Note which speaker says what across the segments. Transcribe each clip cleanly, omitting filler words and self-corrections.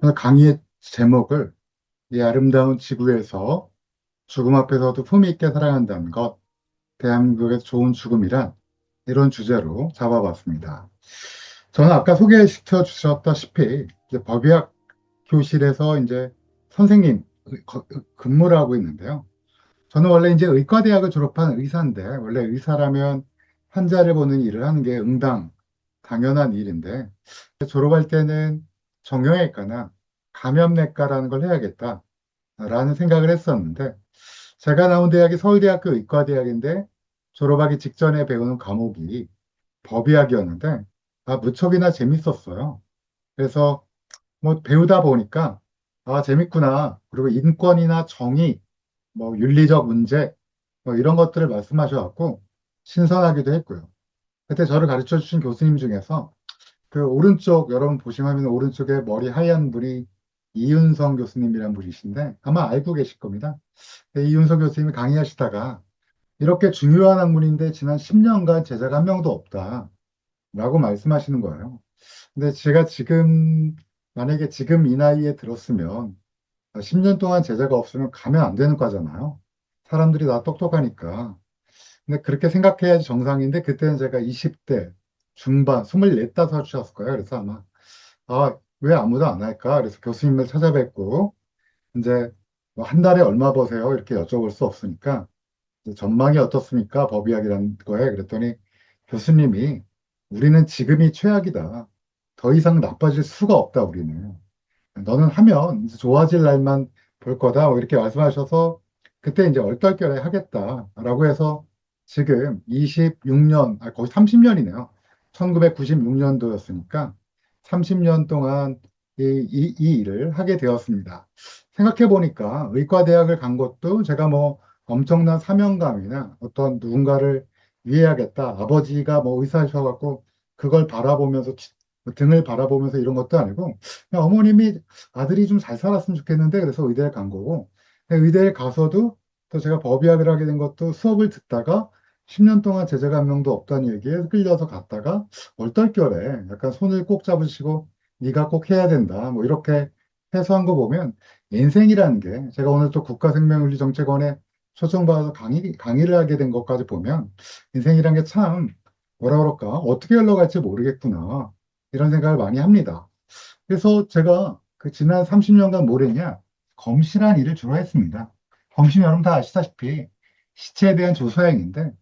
Speaker 1: 오늘 강의의 제목을 이 아름다운 지구에서 죽음 앞에서도 품위 있게 살아간다는 것, 대한민국에서 좋은 죽음이란 이런 주제로 잡아봤습니다. 저는 아까 소개시켜 주셨다시피 이제 법의학 교실에서 이제 선생님 근무를 하고 있는데요. 저는 원래 이제 의과대학을 졸업한 의사인데 원래 의사라면 환자를 보는 일을 하는 게 당연한 일인데 졸업할 때는 정형외과나 감염내과라는 걸 해야겠다라는 생각을 했었는데 제가 나온 대학이 서울대학교 의과대학인데 졸업하기 직전에 배우는 과목이 법의학이었는데 무척이나 재밌었어요. 그래서 뭐 배우다 보니까 재밌구나. 그리고 인권이나 정의, 뭐 윤리적 문제 뭐 이런 것들을 말씀하셔갖고 신선하기도 했고요. 그때 저를 가르쳐 주신 교수님 중에서 그 오른쪽 여러분 보시면 오른쪽에 머리 하얀 분이 이윤성 교수님이란 분이신데 아마 알고 계실 겁니다. 이윤성 교수님이 강의하시다가 이렇게 중요한 학문인데 지난 10년간 제자가 한 명도 없다라고 말씀하시는 거예요. 근데 제가 지금 만약에 지금 이 나이에 들었으면 10년 동안 제자가 없으면 가면 안 되는 과잖아요. 사람들이 다 똑똑하니까. 근데 그렇게 생각해야지 정상인데 그때는 제가 20대 중반, 24, 5이었을 거예요. 그래서 아마 왜 아무도 안 할까? 그래서 교수님을 찾아뵙고 이제 뭐한 달에 얼마 버세요? 이렇게 여쭤볼 수 없으니까 이제 전망이 어떻습니까? 법이야기라는 거에 그랬더니 교수님이 우리는 지금이 최악이다. 더 이상 나빠질 수가 없다, 우리는. 너는 하면 이제 좋아질 날만 볼 거다. 뭐 이렇게 말씀하셔서 그때 이제 얼떨결에 하겠다라고 해서 지금 26년, 거의 30년이네요. 1996년도였으니까 30년 동안 이 일을 하게 되었습니다. 생각해 보니까 의과대학을 간 것도 제가 뭐 엄청난 사명감이나 어떤 누군가를 위해야겠다. 아버지가 뭐 의사셔갖고 그걸 바라보면서 등을 바라보면서 이런 것도 아니고 그냥 어머님이 아들이 좀 잘 살았으면 좋겠는데 그래서 의대에 간 거고 근데 의대에 가서도 또 제가 법의학을 하게 된 것도 수업을 듣다가 10년 동안 제자가 한 명도 없다는 얘기에 끌려서 갔다가 얼떨결에 약간 손을 꼭 잡으시고 네가 꼭 해야 된다 뭐 이렇게 해서 한 거 보면 인생이라는 게 제가 오늘 또 국가생명윤리정책원에 초청받아서 강의를 하게 된 것까지 보면 인생이라는 게 참 뭐라 그럴까 어떻게 흘러갈지 모르겠구나 이런 생각을 많이 합니다. 그래서 제가 그 지난 30년간 뭘 했냐? 검시란 일을 주로 했습니다. 검시는 여러분 다 아시다시피 시체에 대한 조사행위인데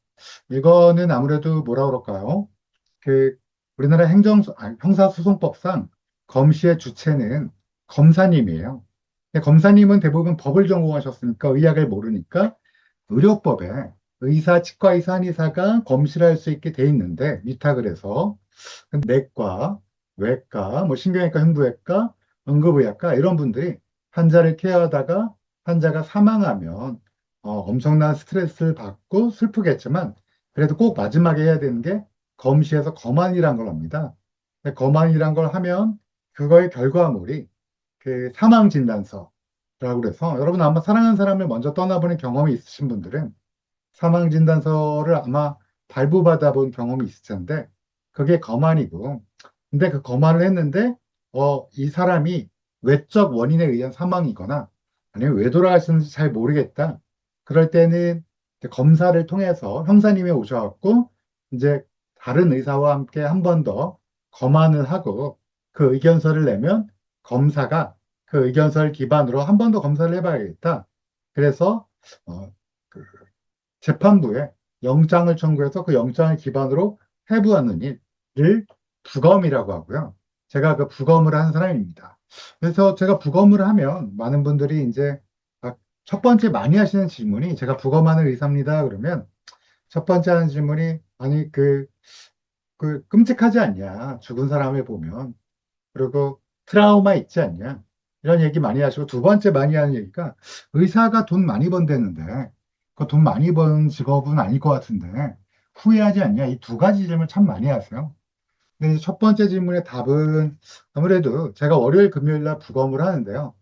Speaker 1: 이거는 아무래도 뭐라 그럴까요? 그 우리나라 형사소송법상 검시의 주체는 검사님이에요. 근데 검사님은 대부분 법을 전공하셨으니까 의학을 모르니까 의료법에 의사, 치과의사, 한의사가 검시를 할 수 있게 돼 있는데 위탁을 해서 내과, 외과, 뭐 신경외과, 흉부외과, 응급의학과 이런 분들이 환자를 케어하다가 환자가 사망하면 엄청난 스트레스를 받고 슬프겠지만 그래도 꼭 마지막에 해야 되는 게 검시에서 검안이란 걸 합니다. 근데 검안이란 걸 하면 그거의 결과물이 그 사망진단서라고 그래서 여러분 아마 사랑하는 사람을 먼저 떠나보는 경험이 있으신 분들은 사망진단서를 아마 발부받아 본 경험이 있을 텐데 그게 검안이고 근데 그 검안을 했는데 이 사람이 외적 원인에 의한 사망이거나 아니면 왜 돌아가셨는지 잘 모르겠다. 그럴 때는 이제 검사를 통해서 형사님이 오셔갖고 이제 다른 의사와 함께 한 번 더 검안을 하고 그 의견서를 내면 검사가 그 의견서를 기반으로 한 번 더 검사를 해봐야겠다. 그래서 어, 그 재판부에 영장을 청구해서 그 영장을 기반으로 회부하는 일을 부검이라고 하고요. 제가 그 부검을 한 사람입니다. 그래서 제가 부검을 하면 많은 분들이 이제 첫 번째 많이 하시는 질문이 제가 부검하는 의사입니다. 그러면 첫 번째 하는 질문이 아니 그 끔찍하지 않냐? 죽은 사람을 보면. 그리고 트라우마 있지 않냐? 이런 얘기 많이 하시고 두 번째 많이 하는 얘기가 의사가 돈 많이 번다는데 그 돈 많이 버는 직업은 아닐 것 같은데 후회하지 않냐? 이 두 가지 질문 참 많이 하세요. 근데 이제 첫 번째 질문의 답은 아무래도 제가 월요일 금요일 날 부검을 하는데요.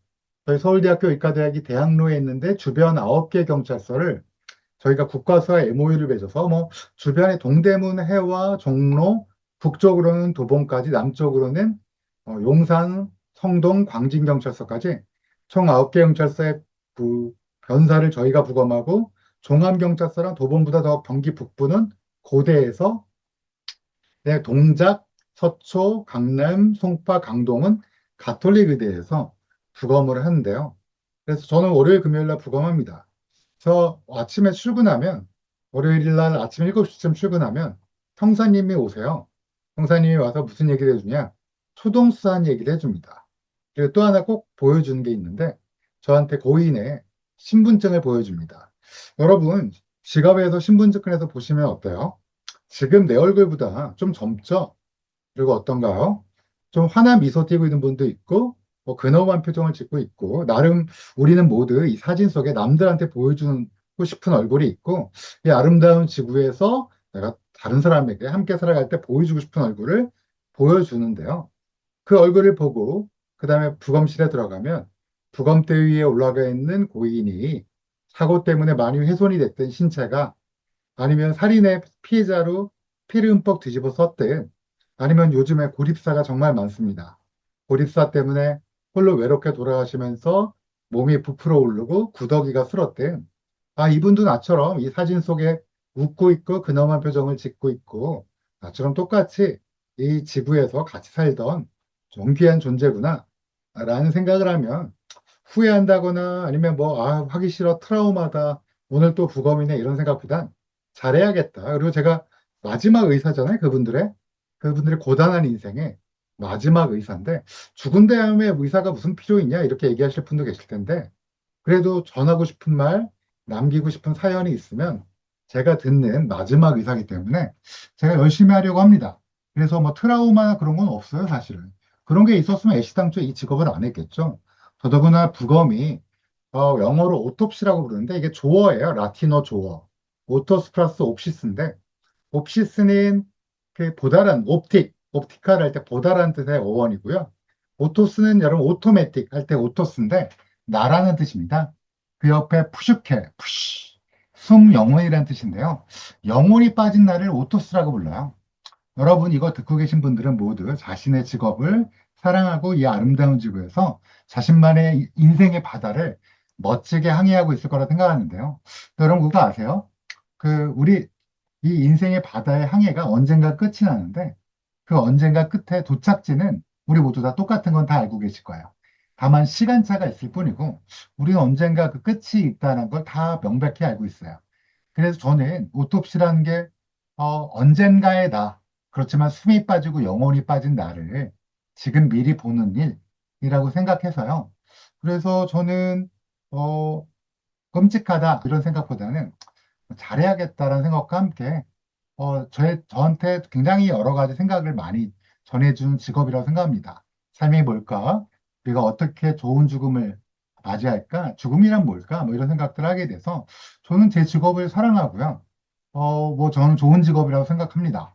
Speaker 1: 저희 서울대학교 의과대학이 대학로에 있는데 주변 9개 경찰서를 저희가 국과수와 MOU를 맺어서 뭐 주변에 동대문, 해와, 종로, 북쪽으로는 도봉까지, 남쪽으로는 용산, 성동, 광진경찰서까지 총 9개 경찰서의 변사를 저희가 부검하고 종암경찰서랑 도봉보다 더 경기 북부는 고대에서 네, 동작, 서초, 강남, 송파, 강동은 가톨릭 의대에서 부검을 하는데요. 그래서 저는 월요일, 금요일 날 부검합니다. 저 아침에 출근하면, 월요일 날 아침 7시쯤 출근하면 형사님이 오세요. 형사님이 와서 무슨 얘기를 해주냐? 초동수사한 얘기를 해줍니다. 그리고 또 하나 꼭 보여주는 게 있는데, 저한테 고인의 신분증을 보여줍니다. 여러분, 지갑에서 신분증 꺼내서 보시면 어때요? 지금 내 얼굴보다 좀 젊죠? 그리고 어떤가요? 좀 환한 미소 띠고 있는 분도 있고, 뭐 근엄한 표정을 짓고 있고, 나름 우리는 모두 이 사진 속에 남들한테 보여주고 싶은 얼굴이 있고, 이 아름다운 지구에서 내가 다른 사람에게 함께 살아갈 때 보여주고 싶은 얼굴을 보여주는데요. 그 얼굴을 보고, 그 다음에 부검실에 들어가면, 부검대 위에 올라가 있는 고인이 사고 때문에 많이 훼손이 됐던 신체가 아니면 살인의 피해자로 피를 흠뻑 뒤집어 썼든 아니면 요즘에 고립사가 정말 많습니다. 고립사 때문에 홀로 외롭게 돌아가시면서 몸이 부풀어 오르고 구더기가 슬었든 이분도 나처럼 이 사진 속에 웃고 있고 근엄한 표정을 짓고 있고 나처럼 똑같이 이 지구에서 같이 살던 존귀한 존재구나 라는 생각을 하면 후회한다거나 아니면 뭐, 하기 싫어, 트라우마다, 오늘 또 부검이네, 이런 생각보단 잘해야겠다. 그리고 제가 마지막 의사잖아요, 그분들의 고단한 인생의 마지막 의사인데, 죽은 다음에 의사가 무슨 필요 있냐, 이렇게 얘기하실 분도 계실 텐데, 그래도 전하고 싶은 말, 남기고 싶은 사연이 있으면 제가 듣는 마지막 의사이기 때문에 제가 열심히 하려고 합니다. 그래서 뭐 트라우마나 그런 건 없어요, 사실은. 그런 게 있었으면 애시당초에 이 직업을 안 했겠죠. 더더구나 부검이 영어로 오톱시라고 부르는데 이게 조어예요. 라틴어 조어. 오토스 플러스 옵시스인데 옵시스는 그 보다란 옵티칼 할 때 보다란 뜻의 어원이고요. 오토스는 여러분 오토매틱 할 때 오토스인데 나라는 뜻입니다. 그 옆에 푸슈케, 푸쉬, 숨 영혼이라는 뜻인데요. 영혼이 빠진 나를 오토스라고 불러요. 여러분 이거 듣고 계신 분들은 모두 자신의 직업을 사랑하고 이 아름다운 지구에서 자신만의 인생의 바다를 멋지게 항해하고 있을 거라 생각하는데요. 여러분 그거 아세요? 우리 이 인생의 바다의 항해가 언젠가 끝이 나는데 그 언젠가 끝에 도착지는 우리 모두 다 똑같은 건 다 알고 계실 거예요. 다만 시간차가 있을 뿐이고 우리는 언젠가 그 끝이 있다는 걸 다 명백히 알고 있어요. 그래서 저는 오톱시라는 게 언젠가의 나, 그렇지만 숨이 빠지고 영혼이 빠진 나를 지금 미리 보는 일이라고 생각해서요. 그래서 저는 어, 끔찍하다 이런 생각보다는 잘해야겠다라는 생각과 함께 저한테 굉장히 여러 가지 생각을 많이 전해준 직업이라고 생각합니다. 삶이 뭘까? 우리가 어떻게 좋은 죽음을 맞이할까? 죽음이란 뭘까? 뭐 이런 생각들을 하게 돼서 저는 제 직업을 사랑하고요. 뭐 저는 좋은 직업이라고 생각합니다.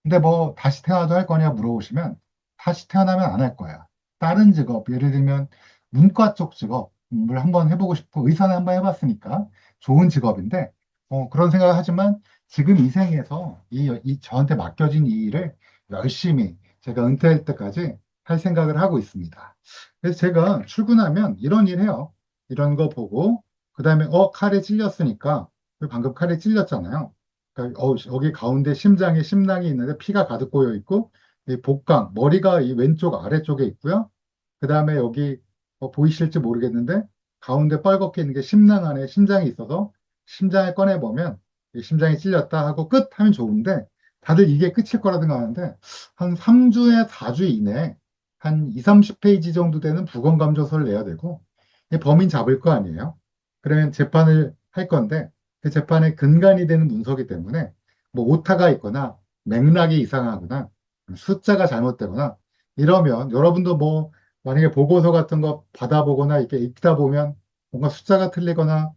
Speaker 1: 근데 뭐 다시 태어나도 할 거냐 물어보시면 다시 태어나면 안 할 거야. 다른 직업, 예를 들면 문과 쪽 직업을 한번 해보고 싶고 의사는 한번 해봤으니까 좋은 직업인데 그런 생각을 하지만 지금 이 생에서 저한테 맡겨진 이 일을 열심히 제가 은퇴할 때까지 할 생각을 하고 있습니다. 그래서 제가 출근하면 이런 일 해요. 이런 거 보고 그다음에 칼에 찔렸으니까 방금 칼에 찔렸잖아요. 그러니까 여기 가운데 심장에 심낭이 있는데 피가 가득 고여 있고 이 복강 머리가 이 왼쪽 아래쪽에 있고요. 그 다음에 여기 보이실지 모르겠는데 가운데 빨갛게 있는 게 심낭 안에 심장이 있어서 심장을 꺼내 보면 이 심장이 찔렸다 하고 끝 하면 좋은데 다들 이게 끝일 거라 생각하는데 한 3주에 4주 이내에 한 2, 30페이지 정도 되는 부검감조서를 내야 되고 이 범인 잡을 거 아니에요. 그러면 재판을 할 건데 그 재판에 근간이 되는 문서기 때문에 뭐 오타가 있거나 맥락이 이상하거나 숫자가 잘못되거나 이러면 여러분도 뭐 만약에 보고서 같은 거 받아보거나 이렇게 읽다 보면 뭔가 숫자가 틀리거나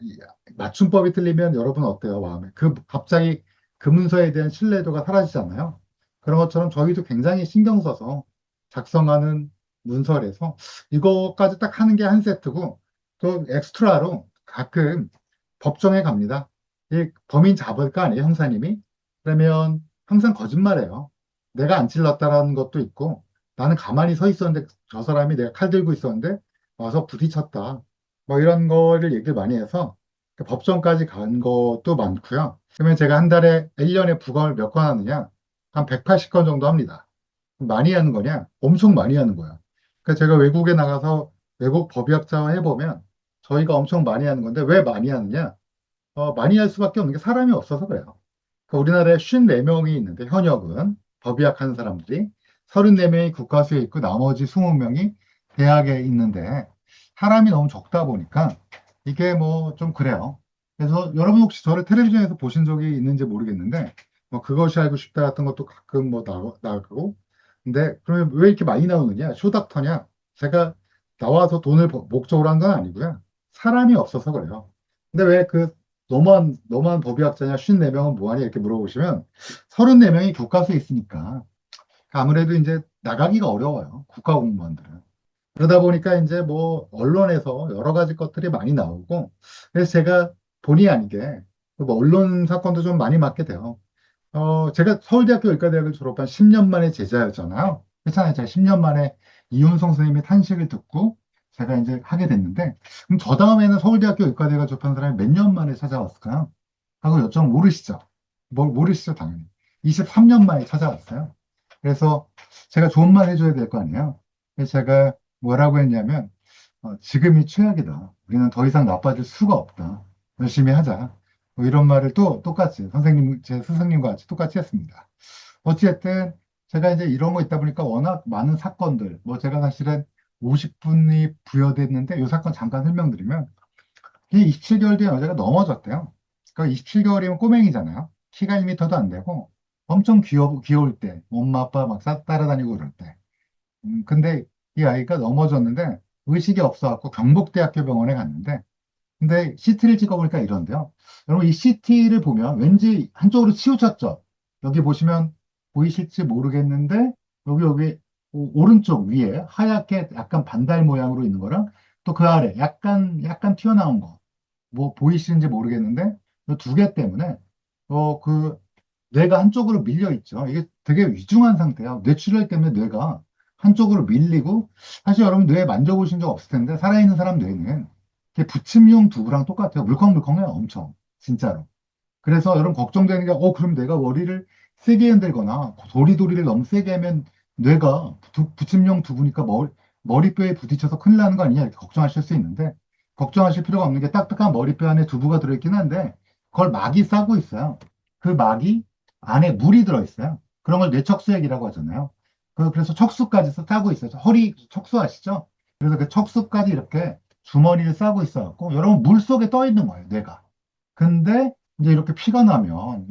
Speaker 1: 이 맞춤법이 틀리면 여러분 어때요, 마음에? 갑자기 그 문서에 대한 신뢰도가 사라지잖아요. 그런 것처럼 저희도 굉장히 신경 써서 작성하는 문서라서 이거까지 딱 하는 게 한 세트고 또 엑스트라로 가끔 법정에 갑니다. 이 범인 잡을 거 아니에요, 형사님이? 그러면 항상 거짓말해요. 내가 안 찔렀다라는 것도 있고, 나는 가만히 서 있었는데 저 사람이 내가 칼 들고 있었는데 와서 부딪혔다. 뭐 이런 거를 얘기를 많이 해서 그 법정까지 간 것도 많고요. 그러면 제가 한 달에 1년에 부검을 몇 건 하느냐? 한 180건 정도 합니다. 많이 하는 거냐? 엄청 많이 하는 거야. 그러니까 제가 외국에 나가서 외국 법의학자와 해보면 저희가 엄청 많이 하는 건데 왜 많이 하느냐? 많이 할 수밖에 없는 게 사람이 없어서 그래요. 그러니까 우리나라에 54명이 있는데 현역은 법의학 하는 사람들이 34명이 국가수에 있고 나머지 20명이 대학에 있는데 사람이 너무 적다 보니까 이게 뭐 좀 그래요. 그래서 여러분 혹시 저를 텔레비전에서 보신 적이 있는지 모르겠는데 뭐 그것이 알고 싶다 같은 것도 가끔 뭐 나가고 근데 그러면 왜 이렇게 많이 나오느냐? 쇼닥터냐? 제가 나와서 돈을 목적으로 한 건 아니고요. 사람이 없어서 그래요. 근데 왜 그 너무한 법의학자냐 54명은 뭐하냐 이렇게 물어보시면 34명이 교과서에 있으니까 아무래도 이제 나가기가 어려워요. 국가 공무원들은. 그러다 보니까 이제 뭐 언론에서 여러 가지 것들이 많이 나오고 그래서 제가 본의 아니게 뭐 언론 사건도 좀 많이 맡게 돼요. 제가 서울대학교 의과대학을 졸업한 10년 만에 제자였잖아요. 그렇잖아요. 제가 10년 만에 이윤성 선생님의 탄식을 듣고 제가 이제 하게 됐는데, 그럼 저 다음에는 서울대학교 의과대학을 졸업한 사람이 몇 년 만에 찾아왔을까요? 하고 여쭤보면 모르시죠? 모르시죠, 당연히. 23년 만에 찾아왔어요. 그래서 제가 좋은 말 해줘야 될 거 아니에요. 그래서 제가 뭐라고 했냐면, 지금이 최악이다. 우리는 더 이상 나빠질 수가 없다. 열심히 하자. 뭐 이런 말을 또 똑같이 선생님, 제 스승님과 같이 똑같이 했습니다. 어찌됐든 제가 이제 이런 거 있다 보니까 워낙 많은 사건들, 뭐 제가 사실은 50분이 부여됐는데 이 사건 잠깐 설명드리면 이 27개월 뒤에 여자가 넘어졌대요. 그러니까 27개월이면 꼬맹이잖아요. 키가 1m도 안 되고 엄청 귀여울 때 엄마 아빠 막 따라다니고 그럴 때. 근데 이 아이가 넘어졌는데 의식이 없어갖고 경북대학교 병원에 갔는데 근데 CT를 찍어보니까 이런데요. 여러분 이 CT를 보면 왠지 한쪽으로 치우쳤죠. 여기 보시면 보이실지 모르겠는데 여기 오른쪽 위에 하얗게 약간 반달 모양으로 있는 거랑 또 그 아래 약간 튀어나온 거. 뭐 보이시는지 모르겠는데 이 두 개 때문에 그 뇌가 한쪽으로 밀려 있죠. 이게 되게 위중한 상태야. 뇌출혈 때문에 뇌가 한쪽으로 밀리고 사실 여러분 뇌 만져보신 적 없을 텐데 살아있는 사람 뇌는 이게 붙임용 두부랑 똑같아요. 물컹물컹해요. 엄청 진짜로. 그래서 여러분 걱정되는 게, 그럼 내가 머리를 세게 흔들거나 도리도리를 너무 세게 하면 뇌가 붙임용 두부니까 머리뼈에 부딪혀서 큰일 나는 거 아니냐 이렇게 걱정하실 수 있는데 걱정하실 필요가 없는 게 딱딱한 머리뼈 안에 두부가 들어있긴 한데 그걸 막이 싸고 있어요. 그 막이 안에 물이 들어있어요. 그런 걸 뇌척수액이라고 하잖아요. 그래서 척수까지 싸고 있어요. 허리 척수 아시죠? 그래서 그 척수까지 이렇게 주머니를 싸고 있어갖고 여러분 물 속에 떠 있는 거예요, 뇌가. 근데 이제 이렇게 피가 나면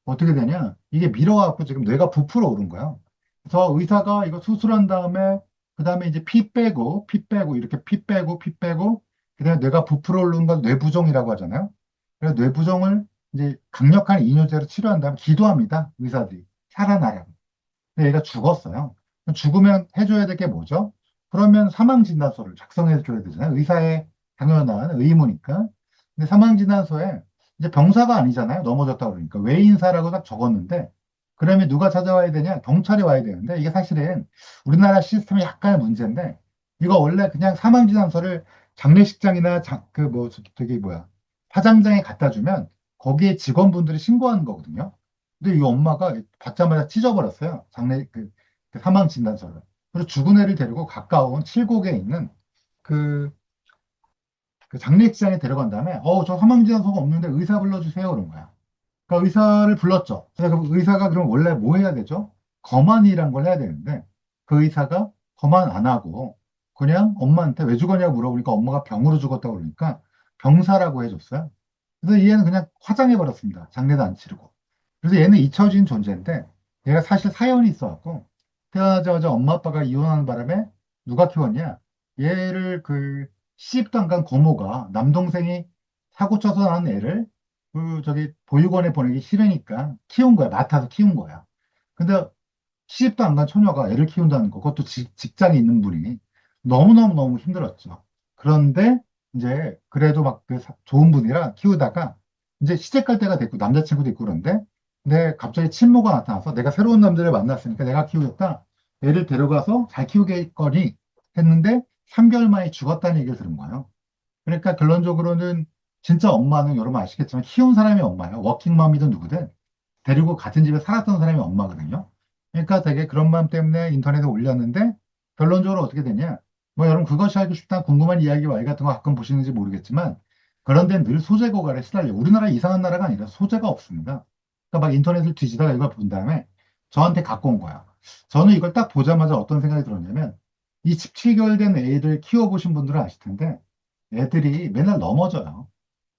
Speaker 1: 어떻게 되냐? 이게 밀어갖고 지금 뇌가 부풀어 오른 거야. 그래서 의사가 이거 수술한 그다음에 이제 이렇게 피 빼고, 그다음에 뇌가 부풀어 오르는 걸 뇌부종이라고 하잖아요. 그래서 뇌부종을 이제 강력한 이뇨제로 치료한 다음에 기도합니다. 의사들이. 살아나라고. 근데 얘가 죽었어요. 죽으면 해줘야 될 게 뭐죠? 그러면 사망진단서를 작성해 줘야 되잖아요. 의사의 당연한 의무니까. 근데 사망진단서에 이제 병사가 아니잖아요. 넘어졌다 그러니까. 외인사라고 딱 적었는데, 그러면 누가 찾아와야 되냐? 경찰이 와야 되는데, 이게 사실은 우리나라 시스템이 약간의 문제인데, 이거 원래 그냥 사망진단서를 장례식장이나 저기 뭐야, 화장장에 갖다 주면 거기에 직원분들이 신고하는 거거든요. 근데 이 엄마가 받자마자 찢어버렸어요. 그 사망 진단서를. 그래서 죽은 애를 데리고 가까운 칠곡에 있는 그, 그 장례식장에 데려간 다음에, 저 사망 진단서가 없는데 의사 불러주세요. 그런 거야. 그러니까 의사를 불렀죠. 그래서 그 의사가 그럼 원래 뭐 해야 되죠? 검안이란 걸 해야 되는데, 그 의사가 검안 안 하고, 그냥 엄마한테 왜 죽었냐고 물어보니까 엄마가 병으로 죽었다고 그러니까 병사라고 해줬어요. 그래서 얘는 그냥 화장해버렸습니다. 장례도 안 치르고. 그래서 얘는 잊혀진 존재인데 얘가 사실 사연이 있어갖고 태어나자마자 엄마 아빠가 이혼하는 바람에 누가 키웠냐? 얘를 그 시집도 안 간 고모가 남동생이 사고 쳐서 낳은 애를 그 저기 보육원에 보내기 싫으니까 키운 거야. 맡아서 키운 거야. 근데 시집도 안 간 처녀가 애를 키운다는 거, 그것도 직장에 있는 분이 너무너무너무 힘들었죠. 그런데 이제 그래도 막 그 좋은 분이라 키우다가 이제 시집 갈 때가 됐고 남자친구도 있고 그런데 근데 갑자기 친모가 나타나서 내가 새로운 남자를 만났으니까 내가 키우겠다. 애를 데려가서 잘 키우겠거니 했는데 3개월 만에 죽었다는 얘기를 들은 거예요. 그러니까 결론적으로는 진짜 엄마는 여러분 아시겠지만 키운 사람이 엄마예요. 워킹맘이든 누구든 데리고 같은 집에 살았던 사람이 엄마거든요. 그러니까 되게 그런 마음 때문에 인터넷에 올렸는데 결론적으로 어떻게 되냐? 뭐 여러분 그것이 알고 싶다 궁금한 이야기 와이 같은 거 가끔 보시는지 모르겠지만 그런 데는 늘 소재 고갈에 시달려. 우리나라 이상한 나라가 아니라 소재가 없습니다. 그러니까 막 인터넷을 뒤지다가 이걸 본 다음에 저한테 갖고 온 거야. 저는 이걸 딱 보자마자 어떤 생각이 들었냐면 이 17개월 된 애를 키워보신 분들은 아실 텐데 애들이 맨날 넘어져요.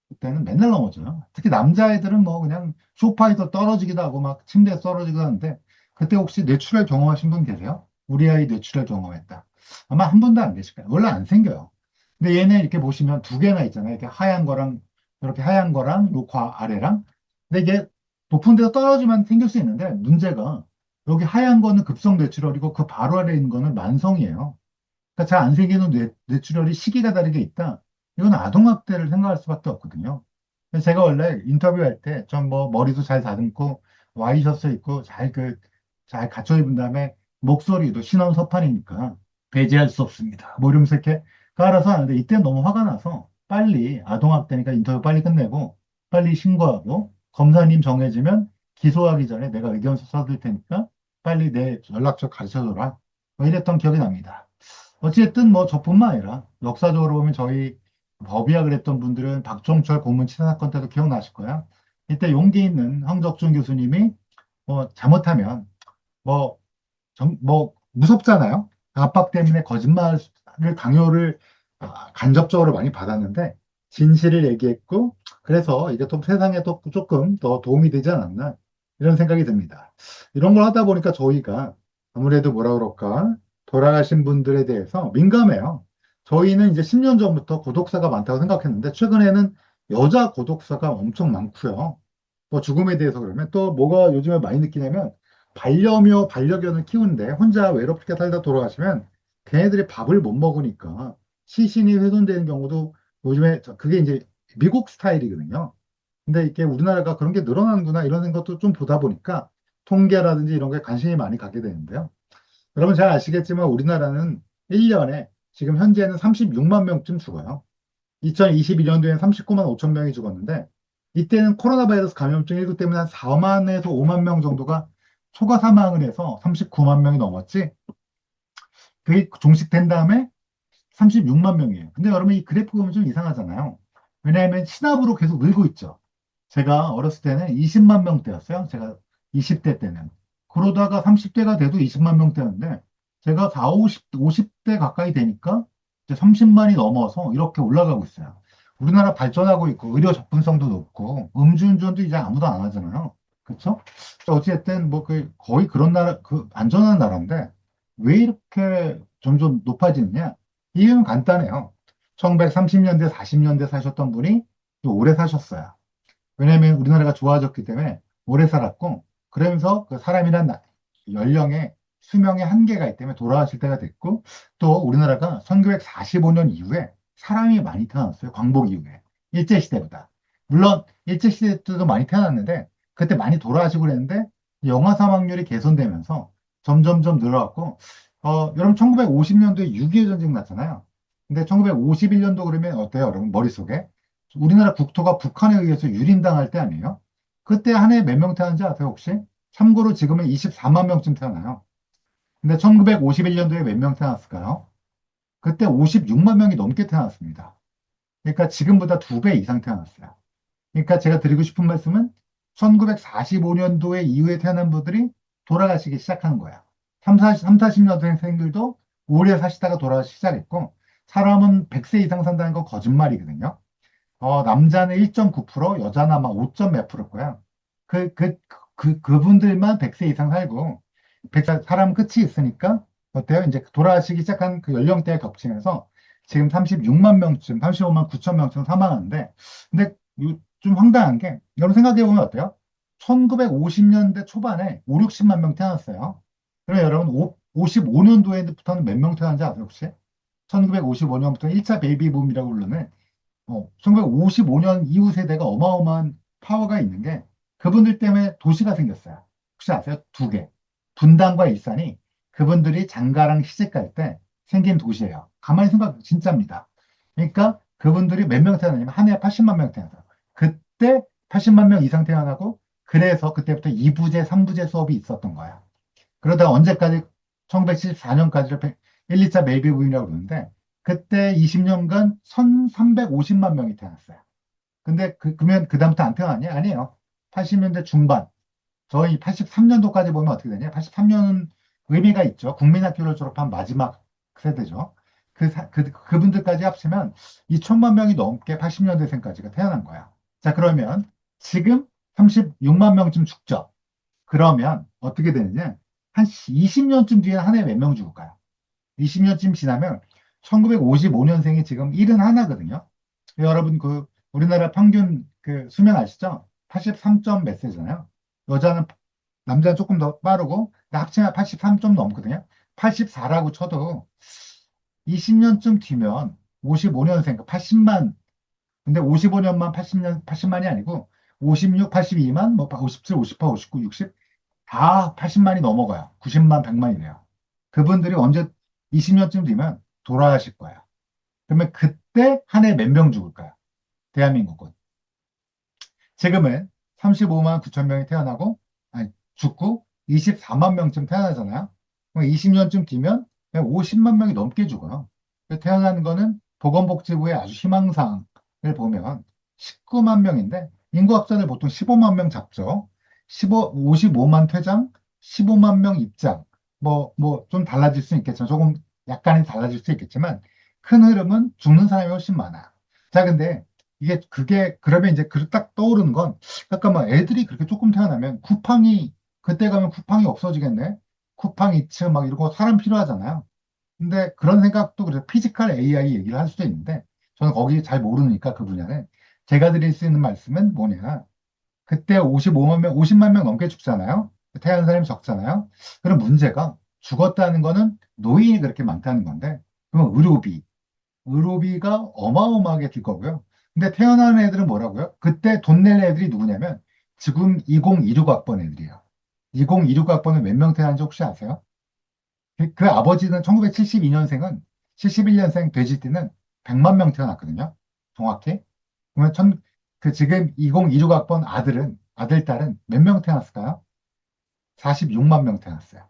Speaker 1: 그때는 맨날 넘어져요. 특히 남자애들은 뭐 그냥 소파에서 떨어지기도 하고 막 침대에 떨어지기도 하는데 그때 혹시 뇌출혈 경험하신 분 계세요? 우리 아이 뇌출혈 경험했다. 아마 한 분도 안 계실 거예요. 원래 안 생겨요. 근데 얘네 이렇게 보시면 두 개나 있잖아요. 이렇게 하얀 거랑 이렇게 하얀 거랑 요 아래랑. 근데 이게 높은 데서 떨어지면 생길 수 있는데 문제가 여기 하얀 거는 급성 뇌출혈이고 그 바로 아래에 있는 거는 만성이에요. 그러니까 잘 안 생기는 뇌출혈이 시기가 다르게 있다. 이건 아동학대를 생각할 수밖에 없거든요. 그래서 제가 원래 인터뷰할 때 좀 뭐 머리도 잘 다듬고 와이셔츠 입고 잘 갖춰 입은 다음에 목소리도 신원 서판이니까 배제할 수 없습니다. 뭐 이러면서 이렇게 깔아서 하는데 이때 너무 화가 나서 빨리 아동학대니까 인터뷰 빨리 끝내고 빨리 신고하고 검사님 정해지면 기소하기 전에 내가 의견서 써둘 테니까 빨리 내 연락처 가르쳐줘라. 뭐 이랬던 기억이 납니다. 어쨌든 뭐 저뿐만 아니라 역사적으로 보면 저희 법의학을 했던 분들은 박종철 고문 치사 사건 때도 기억나실 거야. 이때 용기 있는 황덕준 교수님이 뭐 잘못하면 뭐, 뭐 무섭잖아요. 압박 때문에 거짓말을 강요를 간접적으로 많이 받았는데 진실을 얘기했고 그래서 이게 또 세상에 또 조금 더 도움이 되지 않았나 이런 생각이 듭니다. 이런 걸 하다 보니까 저희가 아무래도 뭐라 그럴까 돌아가신 분들에 대해서 민감해요. 저희는 이제 10년 전부터 고독사가 많다고 생각했는데 최근에는 여자 고독사가 엄청 많고요. 뭐 죽음에 대해서 그러면 또 뭐가 요즘에 많이 느끼냐면 반려묘, 반려견을 키우는데 혼자 외롭게 살다 돌아가시면 걔네들이 밥을 못 먹으니까 시신이 훼손되는 경우도 요즘에 그게 이제 미국 스타일이거든요. 근데 이게 우리나라가 그런 게 늘어나는구나 이런 것도 좀 보다 보니까 통계라든지 이런 거에 관심이 많이 가게 되는데요. 여러분 잘 아시겠지만 우리나라는 1년에 지금 현재는 36만 명쯤 죽어요. 2022년도에는 39만 5천 명이 죽었는데 이때는 코로나 바이러스 감염증 19 때문에 한 4만에서 5만 명 정도가 초과 사망을 해서 39만 명이 넘었지. 그게 종식된 다음에 36만 명이에요. 근데 여러분 이 그래프 보면 좀 이상하잖아요. 왜냐하면 시납으로 계속 늘고 있죠. 제가 어렸을 때는 20만 명대였어요. 제가 20대 때는. 그러다가 30대가 돼도 20만 명대였는데 제가 4, 50대 가까이 되니까 이제 30만이 넘어서 이렇게 올라가고 있어요. 우리나라 발전하고 있고 의료 접근성도 높고 음주운전도 이제 아무도 안 하잖아요. 그렇죠? 어쨌든 뭐 그 거의 그런 나라 그 안전한 나라인데 왜 이렇게 점점 높아지느냐? 이유는 간단해요. 1930년대, 40년대 사셨던 분이 또 오래 사셨어요. 왜냐하면 우리나라가 좋아졌기 때문에 오래 살았고, 그러면서 그 사람이란 연령의 수명의 한계가 있기 때문에 돌아가실 때가 됐고, 또 우리나라가 1945년 이후에 사람이 많이 태어났어요. 광복 이후에. 일제시대보다. 물론 일제시대 때도 많이 태어났는데, 그때 많이 돌아가시고 그랬는데, 영아 사망률이 개선되면서 점점점 늘어났고, 여러분 1950년도에 6.25 전쟁 났잖아요. 근데 1951년도 그러면 어때요, 여러분? 머릿속에? 우리나라 국토가 북한에 의해서 유린당할 때 아니에요? 그때 한 해에 몇 명 태어난지 아세요, 혹시? 참고로 지금은 24만 명쯤 태어나요. 근데 1951년도에 몇 명 태어났을까요? 그때 56만 명이 넘게 태어났습니다. 그러니까 지금보다 2배 이상 태어났어요. 그러니까 제가 드리고 싶은 말씀은 1945년도에 이후에 태어난 분들이 돌아가시기 시작한 거야. 3, 40년생들도 오래 사시다가 돌아가시기 시작했고, 사람은 100세 이상 산다는 건 거짓말이거든요. 남자는 1.9%, 여자는 아마 5점 몇 프로일 거야. 그분들만 100세 이상 살고, 100세 사람 끝이 있으니까, 어때요? 이제 돌아가시기 시작한 그 연령대에 겹치면서 지금 36만 명쯤, 35만 9천 명쯤 사망하는데, 근데 좀 황당한 게, 여러분 생각해보면 어때요? 1950년대 초반에 5, 60만 명 태어났어요. 그러면 여러분 55년도에부터는 몇 명 태어난지 아세요, 혹시? 1955년부터 1차 베이비붐이라고 부르는 1955년 이후 세대가 어마어마한 파워가 있는 게 그분들 때문에 도시가 생겼어요. 혹시 아세요? 두 개. 분당과 일산이 그분들이 장가랑 시집갈 때 생긴 도시예요. 가만히 생각해 진짜입니다. 그러니까 그분들이 몇 명 태어나냐면 한 해에 80만 명 태어나요. 그때 80만 명 이상 태어나고 그래서 그때부터 2부제, 3부제 수업이 있었던 거야. 그러다가 언제까지 1974년까지를 1, 2차 베이비 붐이라고 그러는데 그때 20년간 1,350만 명이 태어났어요. 근데 그러면 그다음부터 안 태어났냐? 아니에요. 80년대 중반 저희 83년도까지 보면 어떻게 되냐? 83년은 의미가 있죠. 국민학교를 졸업한 마지막 세대죠. 그분들까지 합치면 2천만 명이 넘게 80년대생까지가 태어난 거야. 자, 그러면 지금 36만 명쯤 죽죠. 그러면 어떻게 되느냐? 한 20년쯤 뒤에 한 해에 몇 명 죽을까요? 20년쯤 지나면 1955년생이 지금 71거든요. 여러분 우리나라 평균 수명 아시죠? 83점 몇 세잖아요. 여자는 남자는 조금 더 빠르고 합치면 83 좀 넘거든요. 84라고 쳐도 20년쯤 뒤면 55년생, 80만, 근데 55년만 80년, 80만이 아니고 56, 82만, 뭐 57, 58, 59, 60, 다 80만이 넘어가요. 90만, 100만이 돼요. 그분들이 언제 20년쯤 뒤면 돌아가실 거예요. 그러면 그때 한 해 몇 명 죽을까요? 대한민국은. 지금은 35만 9천 명이 태어나고, 아니, 죽고 24만 명쯤 태어나잖아요. 20년쯤 뒤면 50만 명이 넘게 죽어요. 태어나는 거는 보건복지부의 아주 희망사항을 보면 19만 명인데, 인구확산을 보통 15만 명 잡죠. 55만 퇴장, 15만 명 입장. 좀 달라질 수 있겠지만, 조금 약간은 달라질 수 있겠지만, 큰 흐름은 죽는 사람이 훨씬 많아요. 자, 근데 그러면 이제 딱 떠오르는 건, 잠깐만, 애들이 그렇게 조금 태어나면 그때 가면 쿠팡이 없어지겠네? 쿠팡 이츠 막 이러고 사람 필요하잖아요. 근데 그런 생각도 그래서 피지컬 AI 얘기를 할 수도 있는데, 저는 거기 잘 모르니까 그 분야는. 제가 드릴 수 있는 말씀은 뭐냐. 그때 55만 명, 50만 명 넘게 죽잖아요. 태어난 사람이 적잖아요. 그럼 문제가 죽었다는 거는 노인이 그렇게 많다는 건데, 그러면 의료비가 어마어마하게 들 거고요. 근데 태어난 애들은 뭐라고요? 그때 돈 낼 애들이 누구냐면 지금 2026학번 애들이에요. 2026학번은 몇 명 태어난지 혹시 아세요? 그 아버지는 1972년생은 71년생 돼지띠는 100만 명 태어났거든요. 정확히. 그러면 지금 2026학번 아들, 딸은 몇 명 태어났을까요? 46만 명 태어났어요.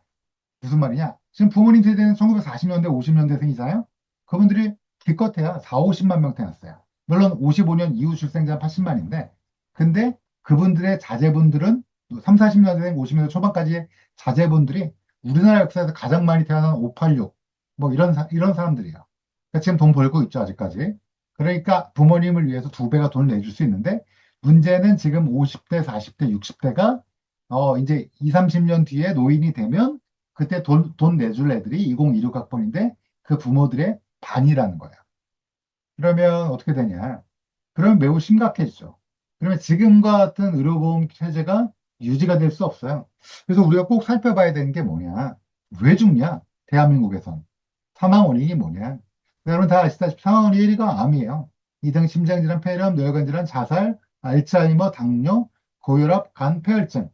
Speaker 1: 무슨 말이냐? 지금 부모님 세대는 1940년대, 50년대생이잖아요? 그분들이 기껏해야 4, 50만 명 태어났어요. 물론 55년 이후 출생자 80만인데, 근데 그분들의 자제분들은 3, 40년대생, 50년대 초반까지의 자제분들이 우리나라 역사에서 가장 많이 태어난 586, 뭐 이런 사람들이에요. 그러니까 지금 돈 벌고 있죠, 아직까지. 그러니까 부모님을 위해서 두 배가 돈을 내줄 수 있는데, 문제는 지금 50대, 40대, 60대가 이제 2, 30년 뒤에 노인이 되면 그때 돈 내줄 애들이 2026학번인데 그 부모들의 반이라는 거야. 그러면 어떻게 되냐? 그러면 매우 심각해지죠. 그러면 지금과 같은 의료보험 체제가 유지가 될 수 없어요. 그래서 우리가 꼭 살펴봐야 되는 게 뭐냐? 왜 죽냐? 대한민국에선. 사망 원인이 뭐냐? 여러분 다 아시다시피 사망 원인 1위가 암이에요. 2등 심장질환, 폐렴, 뇌관질환, 자살, 알츠하이머, 당뇨, 고혈압, 간, 폐혈증.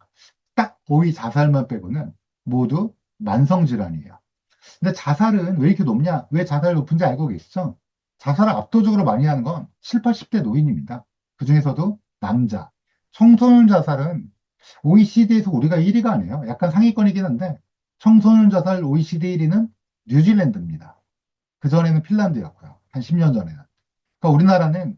Speaker 1: 딱 5위 자살만 빼고는 모두 만성질환이에요. 근데 자살은 왜 이렇게 높냐? 왜 자살이 높은지 알고 계시죠? 자살을 압도적으로 많이 하는 건 7, 80대 노인입니다. 그중에서도 남자. 청소년 자살은 OECD에서 우리가 1위가 아니에요. 약간 상위권이긴 한데 청소년 자살 OECD 1위는 뉴질랜드입니다. 그전에는 핀란드였고요. 한 10년 전에는. 그러니까 우리나라는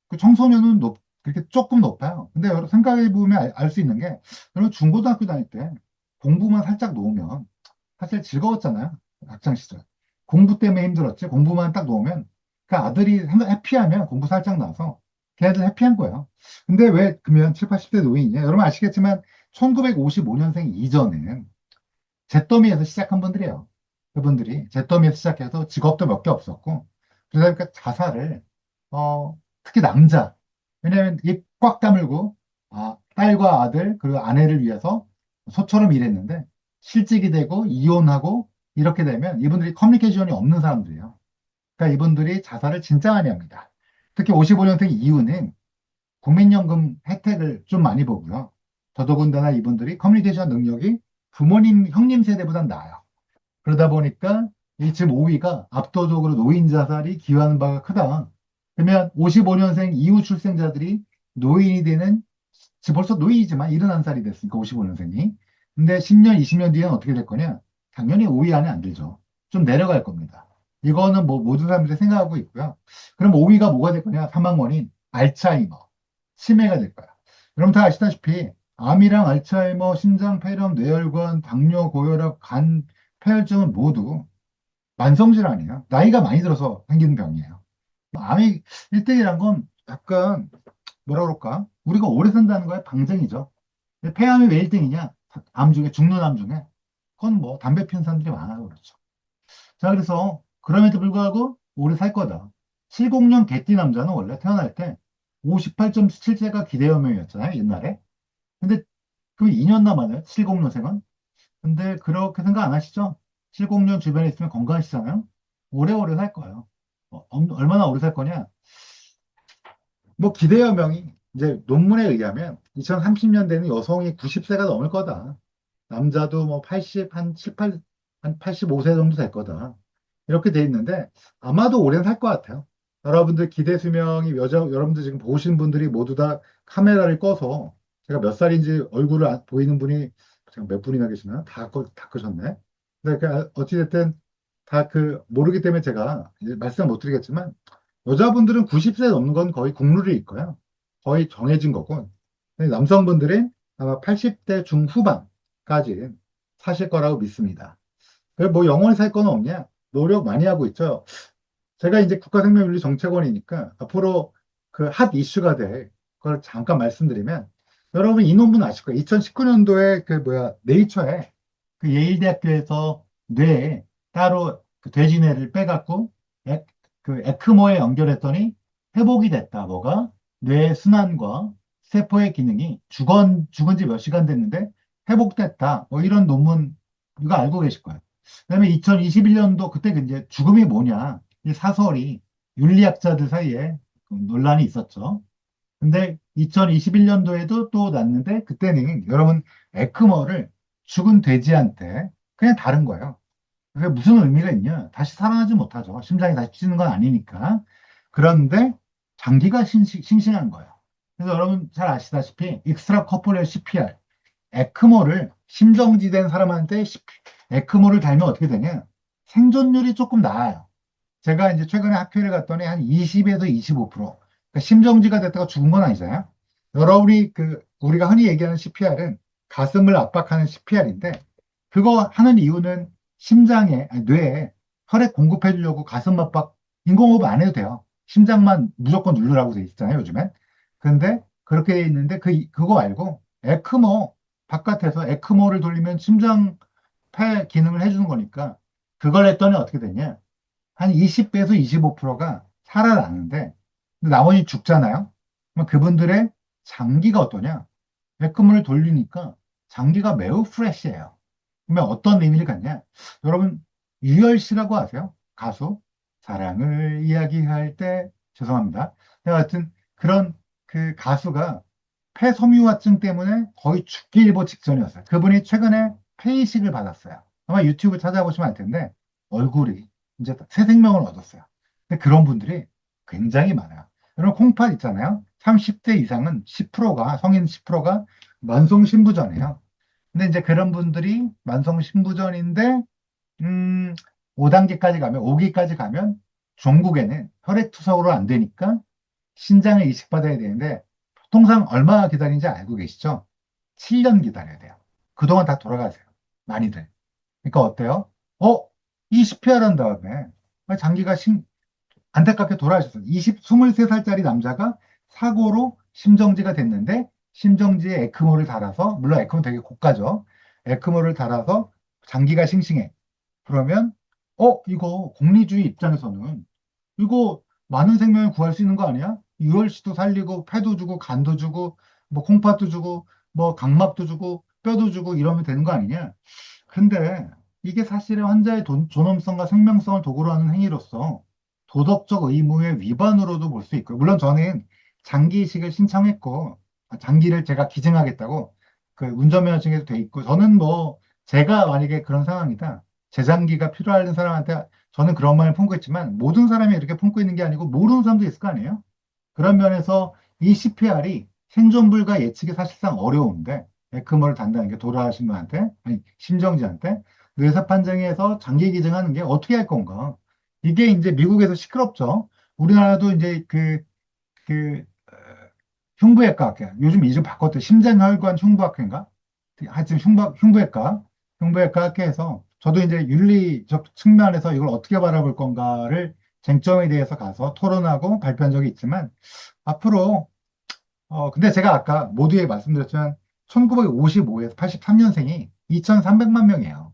Speaker 1: 그 청소년은 그렇게 조금 높아요. 근데 여러분 생각해 보면 알 수 있는 게, 여러분 중고등학교 다닐 때 공부만 살짝 놓으면 사실 즐거웠잖아요. 학창 시절. 공부 때문에 힘들었지. 공부만 딱 놓으면 그 아들이 해피하면 공부 살짝 나서 걔네들 해피한 거예요. 근데 왜 그러면 7, 80대 노인이냐? 여러분 아시겠지만 1955년생 이전에는 잿더미에서 시작한 분들이에요. 그분들이 잿더미에서 시작해서 직업도 몇 개 없었고, 그러다 보니까 자살을, 특히 남자, 왜냐하면 입 꽉 다물고, 딸과 아들, 그리고 아내를 위해서 소처럼 일했는데, 실직이 되고, 이혼하고, 이렇게 되면 이분들이 커뮤니케이션이 없는 사람들이에요. 그러니까 이분들이 자살을 진짜 많이 합니다. 특히 55년생 이후는 국민연금 혜택을 좀 많이 보고요. 더더군다나 이분들이 커뮤니케이션 능력이 부모님, 형님 세대보다 나아요. 그러다 보니까 이 지금 5위가 압도적으로 노인 자살이 기여하는 바가 크다. 그러면 55년생 이후 출생자들이 노인이 되는, 지금 벌써 노인이지만 71살이 됐으니까 55년생이. 근데 10년, 20년 뒤에는 어떻게 될 거냐? 당연히 5위 안에 안 들죠. 좀 내려갈 겁니다. 이거는 뭐 모든 사람들이 생각하고 있고요. 그럼 5위가 뭐가 될 거냐? 사망 원인, 알츠하이머, 치매가 될 거야. 그럼 다 아시다시피 암이랑 알츠하이머, 심장, 폐렴, 뇌혈관, 당뇨, 고혈압, 간, 폐혈증은 모두 만성질환이에요. 나이가 많이 들어서 생기는 병이에요. 암이 1등이란 건 약간 뭐라 그럴까? 우리가 오래 산다는 거에 방증이죠. 근데 폐암이 왜 1등이냐? 암 중에, 죽는 암 중에. 그건 뭐 담배 피우는 사람들이 많아요. 그렇죠. 자, 그래서 그럼에도 불구하고 오래 살 거다. 70년 개띠 남자는 원래 태어날 때 58.7세가 기대염명이었잖아요. 옛날에. 근데 그 2년 남았네요. 70년생은. 근데 그렇게 생각 안 하시죠? 70년 주변에 있으면 건강하시잖아요? 오래오래 살 거예요. 얼마나 오래 살 거냐? 뭐 기대여명이 이제 논문에 의하면 2030년대는 여성이 90세가 넘을 거다. 남자도 뭐 80, 한 7, 8, 한 85세 정도 될 거다. 이렇게 돼 있는데 아마도 오래 살 것 같아요. 여러분들 기대 수명이 여러분들 지금 보신 분들이 모두 다 카메라를 꺼서 제가 몇 살인지 얼굴을 보이는 분이 지금 몇 분이나 계시나? 다 끄셨네. 근데 어찌됐든 다 모르기 때문에 제가 이제 말씀 못 드리겠지만 여자분들은 90세 넘는 건 거의 국룰일 거예요. 거의 정해진 거고. 근데 남성분들은 아마 80대 중후반까지 사실 거라고 믿습니다. 뭐 영원히 살 건 없냐? 노력 많이 하고 있죠. 제가 이제 국가생명윤리 정책원이니까 앞으로 그 핫 이슈가 될 걸 잠깐 말씀드리면 여러분 이 논문 아실 거예요. 2019년도에 네이처에 그 예일대학교에서 뇌에 따로 그 돼지뇌를 빼갖고 그 에크모에 연결했더니 회복이 됐다. 뭐가? 뇌의 순환과 세포의 기능이 죽은 지 몇 시간 됐는데 회복됐다. 뭐 이런 논문 이거 알고 계실 거예요. 그다음에 2021년도 그때 이제 죽음이 뭐냐 이 사설이 윤리학자들 사이에 논란이 있었죠. 근데 2021년도에도 또 났는데 그때는 여러분 에크머를 죽은 돼지한테 그냥 다른 거예요. 그게 무슨 의미가 있냐? 다시 살아나지 못하죠. 심장이 다시 뛰는 건 아니니까. 그런데 장기가 싱싱한 거예요. 그래서 여러분 잘 아시다시피 익스트라 코포레 CPR 에크모를 심정지된 사람한테 에크모를 달면 어떻게 되냐? 생존율이 조금 나아요. 제가 이제 최근에 학회를 갔더니 한 20에서 25%. 그러니까 심정지가 됐다가 죽은 건 아니잖아요. 여러분이 우리가 흔히 얘기하는 CPR은 가슴을 압박하는 CPR인데 그거 하는 이유는 심장에, 아니, 뇌에 혈액 공급해 주려고 가슴 압박 인공호흡 안 해도 돼요. 심장만 무조건 누르라고 돼 있잖아요, 요즘엔. 그런데 그렇게 돼 있는데 그거 말고 에크모 바깥에서 에크모를 돌리면 심장 폐 기능을 해주는 거니까 그걸 했더니 어떻게 되냐? 한 20배에서 25%가 살아나는데 나머지 죽잖아요. 그럼 그분들의 장기가 어떠냐? 백금을 돌리니까 장기가 매우 프레시해요. 그러면 어떤 의미를 갖냐? 여러분 유열 씨라고 아세요? 가수? 사랑을 이야기할 때 죄송합니다. 하여튼 그런 그 가수가 폐섬유화증 때문에 거의 죽기 일보 직전이었어요. 그분이 최근에 폐이식을 받았어요. 아마 유튜브 찾아보시면 알 텐데 얼굴이 이제 새 생명을 얻었어요. 근데 그런 분들이 굉장히 많아요. 여러분 콩팥 있잖아요. 30대 이상은 10%가 성인 10%가 만성 신부전이에요. 근데 이제 그런 분들이 만성 신부전인데 음, 5단계까지 가면 5기까지 가면 종국에는 혈액 투석으로 안 되니까 신장을 이식받아야 되는데 통상 얼마 기다리는지 알고 계시죠? 7년 기다려야 돼요. 그동안 다 돌아가세요. 많이들. 그러니까 어때요? 어? 이 CPR 한 다음에 장기가 안타깝게 돌아가셨어요. 23살짜리 남자가 사고로 심정지가 됐는데 심정지에 에크모를 달아서 물론 에크모 되게 고가죠. 에크모를 달아서 장기가 싱싱해. 그러면 이거 공리주의 입장에서는 이거 많은 생명을 구할 수 있는 거 아니야? 유혈씨도 살리고 폐도 주고 간도 주고 뭐 콩팥도 주고 뭐 각막도 주고 뼈도 주고 이러면 되는 거 아니냐? 근데 이게 사실은 환자의 존엄성과 생명성을 도구로 하는 행위로서 도덕적 의무의 위반으로도 볼 수 있고요. 물론 저는 장기 이식을 신청했고 장기를 제가 기증하겠다고 그 운전면허증에도 돼 있고 저는 뭐 제가 만약에 그런 상황이다. 재장기가 필요한 사람한테 저는 그런 마음을 품고 있지만 모든 사람이 이렇게 품고 있는 게 아니고 모르는 사람도 있을 거 아니에요? 그런 면에서 이 CPR이 생존 불가 예측이 사실상 어려운데 에크모를 단다는 게 돌아가신 분한테 아니 심정지한테 뇌사 판정에서 장기 기증하는 게 어떻게 할 건가? 이게 이제 미국에서 시끄럽죠. 우리나라도 이제 그 흉부외과 학회 요즘 이름 바꿨대 심장혈관 흉부학회인가? 하여튼 흉부외과 학회에서 저도 이제 윤리적 측면에서 이걸 어떻게 바라볼 건가를 쟁점에 대해서 가서 토론하고 발표한 적이 있지만 앞으로 근데 제가 아까 모두에 말씀드렸지만 1955에서 83년생이 2,300만 명이에요.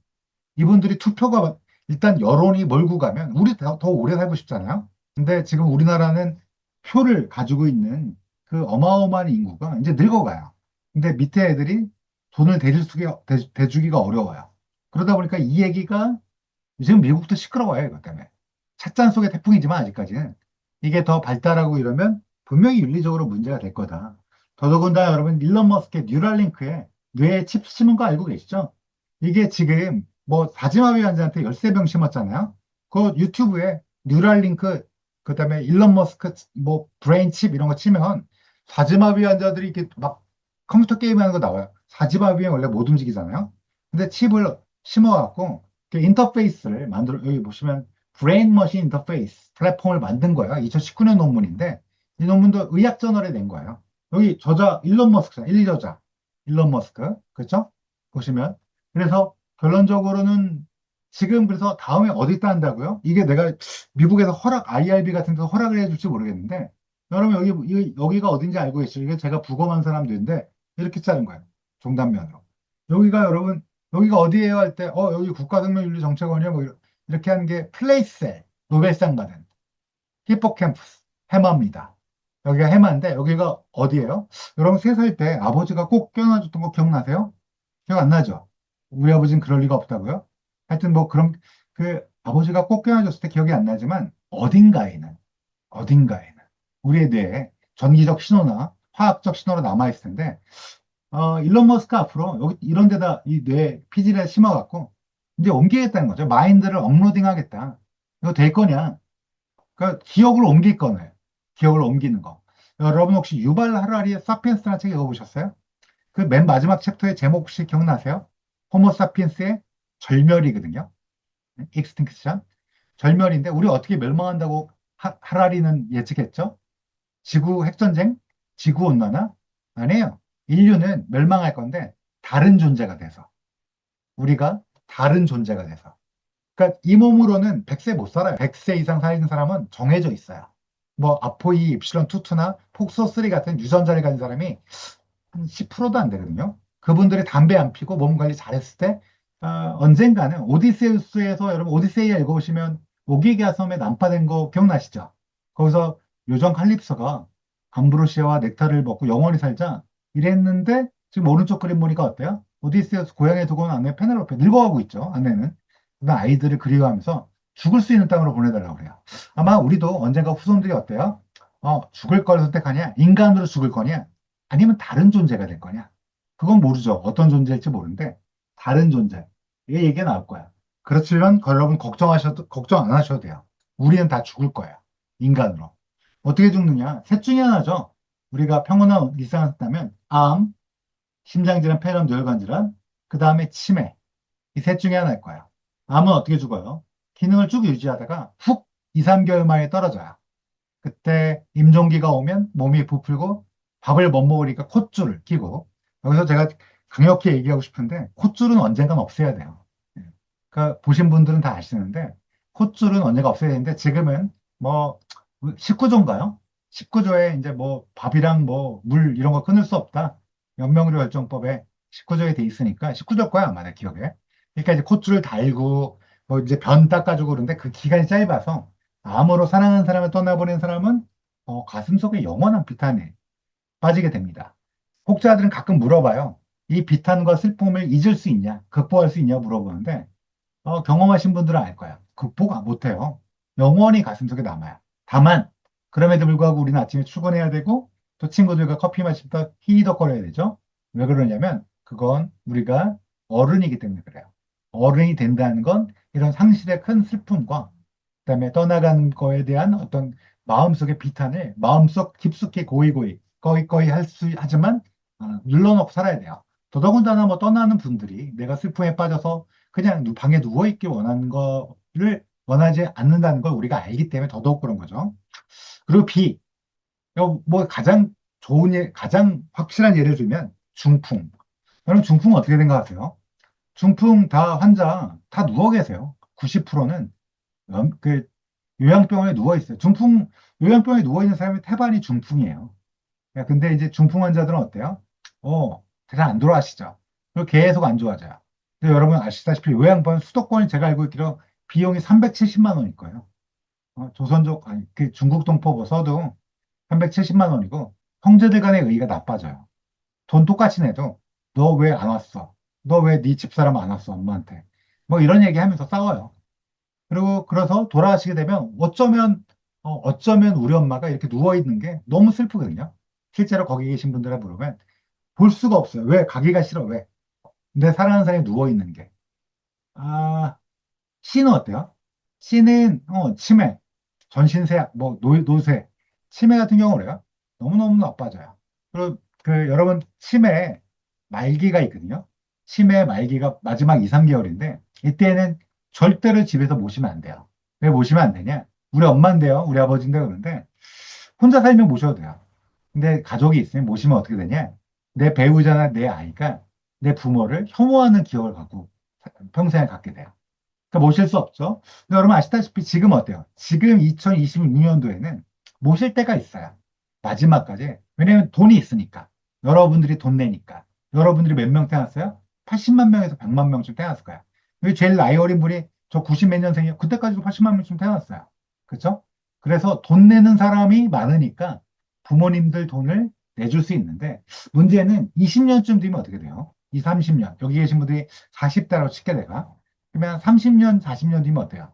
Speaker 1: 이분들이 투표가 일단 여론이 몰고 가면 우리 더 오래 살고 싶잖아요. 근데 지금 우리나라는 표를 가지고 있는 그 어마어마한 인구가 이제 늙어가요. 근데 밑에 애들이 돈을 대주기가 어려워요. 그러다 보니까 이 얘기가 지금 미국도 시끄러워요, 이것 때문에. 찻잔 속의 태풍이지만 아직까지는 이게 더 발달하고 이러면 분명히 윤리적으로 문제가 될 거다. 더더군다나 여러분 일론 머스크의 뉴랄링크에 뇌에 칩 심은 거 알고 계시죠? 이게 지금 뭐 다지마비 환자한테 열세 병 심었잖아요. 그 유튜브에 뉴랄링크 그다음에 일론 머스크 뭐 브레인 칩 이런 거 치면 다지마비 환자들이 이렇게 막 컴퓨터 게임 하는 거 나와요. 다지마비는 원래 못 움직이잖아요. 근데 칩을 심어갖고 그 인터페이스를 만들어 여기 보시면 브레인 머신 인터페이스 플랫폼을 만든 거야. 2019년 논문인데 이 논문도 의학 저널에 낸 거예요. 여기 저자 일론 머스크잖아. 1, 2저자 일론 머스크 그렇죠? 보시면 그래서 결론적으로는 지금 그래서 다음에 어디다 한다고요? 이게 내가 미국에서 IRB 같은 데서 허락을 해줄지 모르겠는데 여러분 여기가 어딘지 알고 계시죠? 이게 제가 부검한 사람들인데 이렇게 짜는 거예요. 종단면으로. 여기가 여러분 여기가 어디예요? 할 때 여기 국가생명윤리정책원이요. 뭐 이렇게 하는 게 플레이셀 노벨상 받은 히포캠프스 해마입니다. 여기가 해마인데 여기가 어디예요? 여러분 3살 때 아버지가 꼭 껴안아줬던 거 기억나세요? 기억 안 나죠? 우리 아버지는 그럴 리가 없다고요? 하여튼 뭐 그런 그 아버지가 꼭 껴안아줬을 때 기억이 안 나지만 어딘가에는 우리의 뇌에 전기적 신호나 화학적 신호로 남아있을 텐데 일론 머스크 앞으로 여기 이런 데다 이 뇌 피지를 심어갖고 이제 옮기겠다는 거죠. 마인드를 업로딩 하겠다. 이거 될 거냐? 그러니까 기억을 옮길 거네. 기억을 옮기는 거. 여러분 혹시 유발 하라리의 사피엔스라는 책 읽어보셨어요? 그 맨 마지막 챕터의 제목 혹시 기억나세요? 호모 사피엔스의 절멸이거든요. 익스팅크션. 절멸인데 우리 어떻게 멸망한다고 하라리는 예측했죠? 지구 핵전쟁? 지구 온난화? 아니에요. 인류는 멸망할 건데 다른 존재가 돼서. 우리가 다른 존재가 돼서. 그러니까 이 몸으로는 100세 못 살아요. 100세 이상 사는 사람은 정해져 있어요. 뭐 아포이 입실론 투투나 폭소 3 같은 유전자를 가진 사람이 한 10%도 안 되거든요. 그분들이 담배 안 피고 몸 관리 잘했을 때 언젠가는 오디세우스에서 여러분 오디세이아 읽어보시면 오기게아 섬에 난파된 거 기억나시죠? 거기서 요정 칼립소가 암브로시아와 넥타를 먹고 영원히 살자 이랬는데 지금 오른쪽 그림 보니까 어때요? 오디세우스 고향에 두고 온 아내 페넬로페 늙어가고 있죠. 아내는. 그다음 아이들을 그리워하면서 죽을 수 있는 땅으로 보내달라고 그래요. 아마 우리도 언젠가 후손들이 어때요? 죽을 걸 선택하냐? 인간으로 죽을 거냐? 아니면 다른 존재가 될 거냐? 그건 모르죠. 어떤 존재일지 모르는데 다른 존재. 이게 얘기가 나올 거야. 그렇지만 여러분 걱정 안 하셔도 돼요. 우리는 다 죽을 거예요. 인간으로. 어떻게 죽느냐? 셋 중에 하나죠. 우리가 평온한 일상을 산다면 암, 심장질환, 폐렴, 뇌혈관 질환, 그 다음에 치매. 이 셋 중에 하나일 거예요. 암은 어떻게 죽어요? 기능을 쭉 유지하다가 훅 2, 3개월 만에 떨어져요. 그때 임종기가 오면 몸이 부풀고 밥을 못 먹으니까 콧줄을 끼고 여기서 제가 강력히 얘기하고 싶은데 콧줄은 언젠간 없애야 돼요. 예. 그러니까 보신 분들은 다 아시는데 콧줄은 언젠가 없애야 되는데 지금은 뭐 19조인가요? 19조에 이제 뭐 밥이랑 뭐 물 이런 거 끊을 수 없다. 연명의료 결정법에 19조에 돼 있으니까 19조일 거야 아마 내 기억에. 그러니까 이제 콧줄을 달고 뭐 이제 변 닦아주고 그러는데 그 기간이 짧아서 암으로 사랑하는 사람을 떠나보낸 사람은 가슴속에 영원한 비탄에 빠지게 됩니다. 혹자들은 가끔 물어봐요. 이 비탄과 슬픔을 잊을 수 있냐, 극복할 수 있냐 물어보는데 경험하신 분들은 알 거야. 극복 못해요. 영원히 가슴속에 남아요. 다만 그럼에도 불구하고 우리는 아침에 출근해야 되고 또 친구들과 커피 마시다 히히덕거려야 되죠. 왜 그러냐면 그건 우리가 어른이기 때문에 그래요. 어른이 된다는 건 이런 상실의 큰 슬픔과 그다음에 떠나간 거에 대한 어떤 마음속의 비탄을 마음속 깊숙이 고이고이 거의 하지만 눌러놓고 살아야 돼요. 더더군다나 뭐 떠나는 분들이 내가 슬픔에 빠져서 그냥 방에 누워있기 원하는 거를 원하지 않는다는 걸 우리가 알기 때문에 더더욱 그런 거죠. 그리고 B, 뭐 가장 좋은 가장 확실한 예를 들면 중풍. 여러분 중풍 어떻게 생각하세요? 중풍 다 환자 다 누워 계세요. 90%는 그 요양병원에 누워 있어요. 요양병원에 누워 있는 사람이 태반이 중풍이에요. 근데 이제 중풍 환자들은 어때요? 잘 안 돌아가시죠. 그리고 계속 안 좋아져요. 근데 여러분 아시다시피 요양병원 수도권이 제가 알고 있기로 비용이 370만 원일 거예요. 조선족, 아니, 그 중국 동포 써도 370만 원이고, 형제들 간의 의의가 나빠져요. 돈 똑같이 내도, 너 왜 안 왔어? 너 왜 네 집사람 안 왔어, 엄마한테? 뭐 이런 얘기 하면서 싸워요. 그리고 그래서 돌아가시게 되면 어쩌면 우리 엄마가 이렇게 누워있는 게 너무 슬프거든요. 실제로 거기 계신 분들에 물으면 볼 수가 없어요. 왜? 가기가 싫어. 왜? 내 사랑하는 사람이 누워있는 게. 아, C는 어때요? C는 치매, 전신세약, 뭐 노쇠, 치매 같은 경우래요. 너무너무 나빠져요. 그리고 여러분 치매 말기가 있거든요. 치매 말기가 마지막 2, 3개월인데 이때는 절대로 집에서 모시면 안 돼요. 왜 모시면 안 되냐? 우리 엄마인데요, 우리 아버지인데 그러는데 혼자 살면 모셔도 돼요. 근데 가족이 있으면 모시면 어떻게 되냐? 내 배우자나 내 아이가 내 부모를 혐오하는 기억을 갖고 평생을 갖게 돼요. 그러니까 모실 수 없죠. 근데 여러분 아시다시피 지금 어때요? 지금 2026년도에는 모실 때가 있어요. 마지막까지. 왜냐면 돈이 있으니까. 여러분들이 돈 내니까. 여러분들이 몇 명 태어났어요? 80만 명에서 100만 명쯤 태어났을 거야. 여기 제일 나이 어린 분이 저 90 몇 년생이에요. 그때까지도 80만 명쯤 태어났어요. 그렇죠? 그래서 돈 내는 사람이 많으니까 부모님들 돈을 내줄 수 있는데 문제는 20년쯤 뒤면 어떻게 돼요? 2, 30년. 여기 계신 분들이 40대라고 칠게 내가. 그러면 30년, 40년 뒤면 어때요?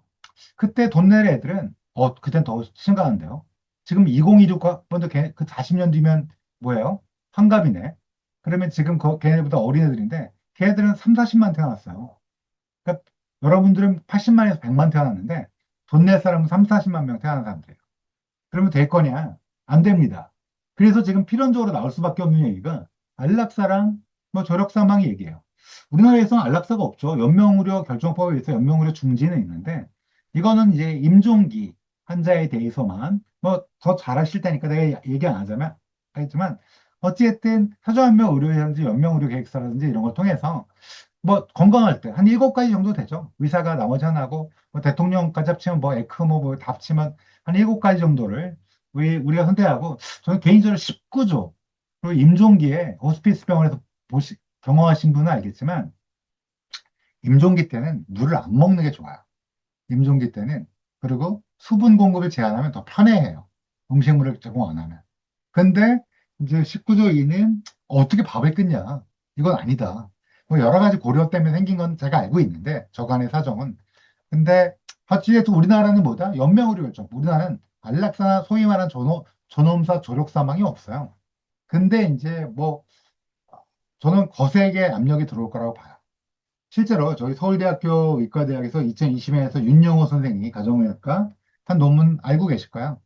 Speaker 1: 그때 돈 낼 애들은, 그땐 더 심각한데요. 지금 2026번도 그 40년 뒤면 뭐예요? 환갑이네. 그러면 지금 걔네보다 어린 애들인데, 걔네들은 3, 40만 태어났어요. 그러니까 여러분들은 80만에서 100만 태어났는데, 돈 낼 사람은 3, 40만 명 태어난 사람들이에요. 그러면 될 거냐? 안 됩니다. 그래서 지금 필연적으로 나올 수밖에 없는 얘기가 안락사랑 뭐 저력사망 얘기예요. 우리나라에서는 안락사가 없죠. 연명의료 결정법에 의해서 연명의료 중지는 있는데 이거는 이제 임종기 환자에 대해서만 뭐 더 잘하실 테니까 내가 얘기 안 하지만 어찌됐든 사전연명 의료라든지 연명의료 계획서라든지 이런 걸 통해서 뭐 건강할 때 한 7가지 정도 되죠. 의사가 나머지 하나고 뭐 대통령까지 합치면 뭐 에크모 뭐다 합치면 한 7가지 정도를 우리가 선택하고 저는 개인적으로 19조 그리고 임종기에 호스피스 병원에서 경험하신 분은 알겠지만 임종기 때는 물을 안 먹는 게 좋아요. 임종기 때는 그리고 수분 공급을 제한하면 더 편해해요. 음식물을 제공 안 하면. 근데 이제 19조 2는 어떻게 밥을 끊냐? 이건 아니다. 뭐 여러 가지 고려 때문에 생긴 건 제가 알고 있는데 저간의 사정은. 근데 어찌됐든 우리나라는 뭐다? 연명의료 결정. 우리나라는 안락사나 소위 말하는 존엄사 조력 사망이 없어요. 근데 이제 뭐 저는 거세게 압력이 들어올 거라고 봐요. 실제로 저희 서울대학교 의과대학에서 2020년에서 윤영호 선생님이 가정의학과 한 논문 알고 계실 거예요.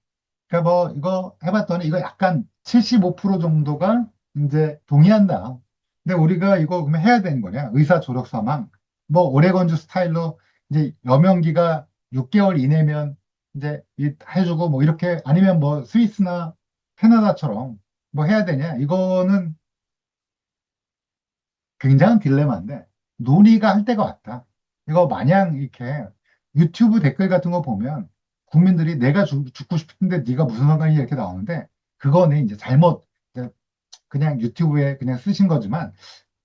Speaker 1: 그러니까 뭐 이거 해봤더니 이거 약간 75% 정도가 이제 동의한다. 근데 우리가 이거 그러면 해야 되는 거냐? 의사 조력 사망. 뭐 오레곤주 스타일로 이제 여명기가 6개월 이내면 이제 해주고 뭐 이렇게 아니면 뭐 스위스나 캐나다처럼 뭐 해야 되냐? 이거는 굉장한 딜레마인데 논의가 할 때가 왔다. 이거 마냥 이렇게 유튜브 댓글 같은 거 보면 국민들이 내가 죽고 싶은데 네가 무슨 상관이냐 이렇게 나오는데 그거는 이제 잘못 이제 그냥 유튜브에 그냥 쓰신 거지만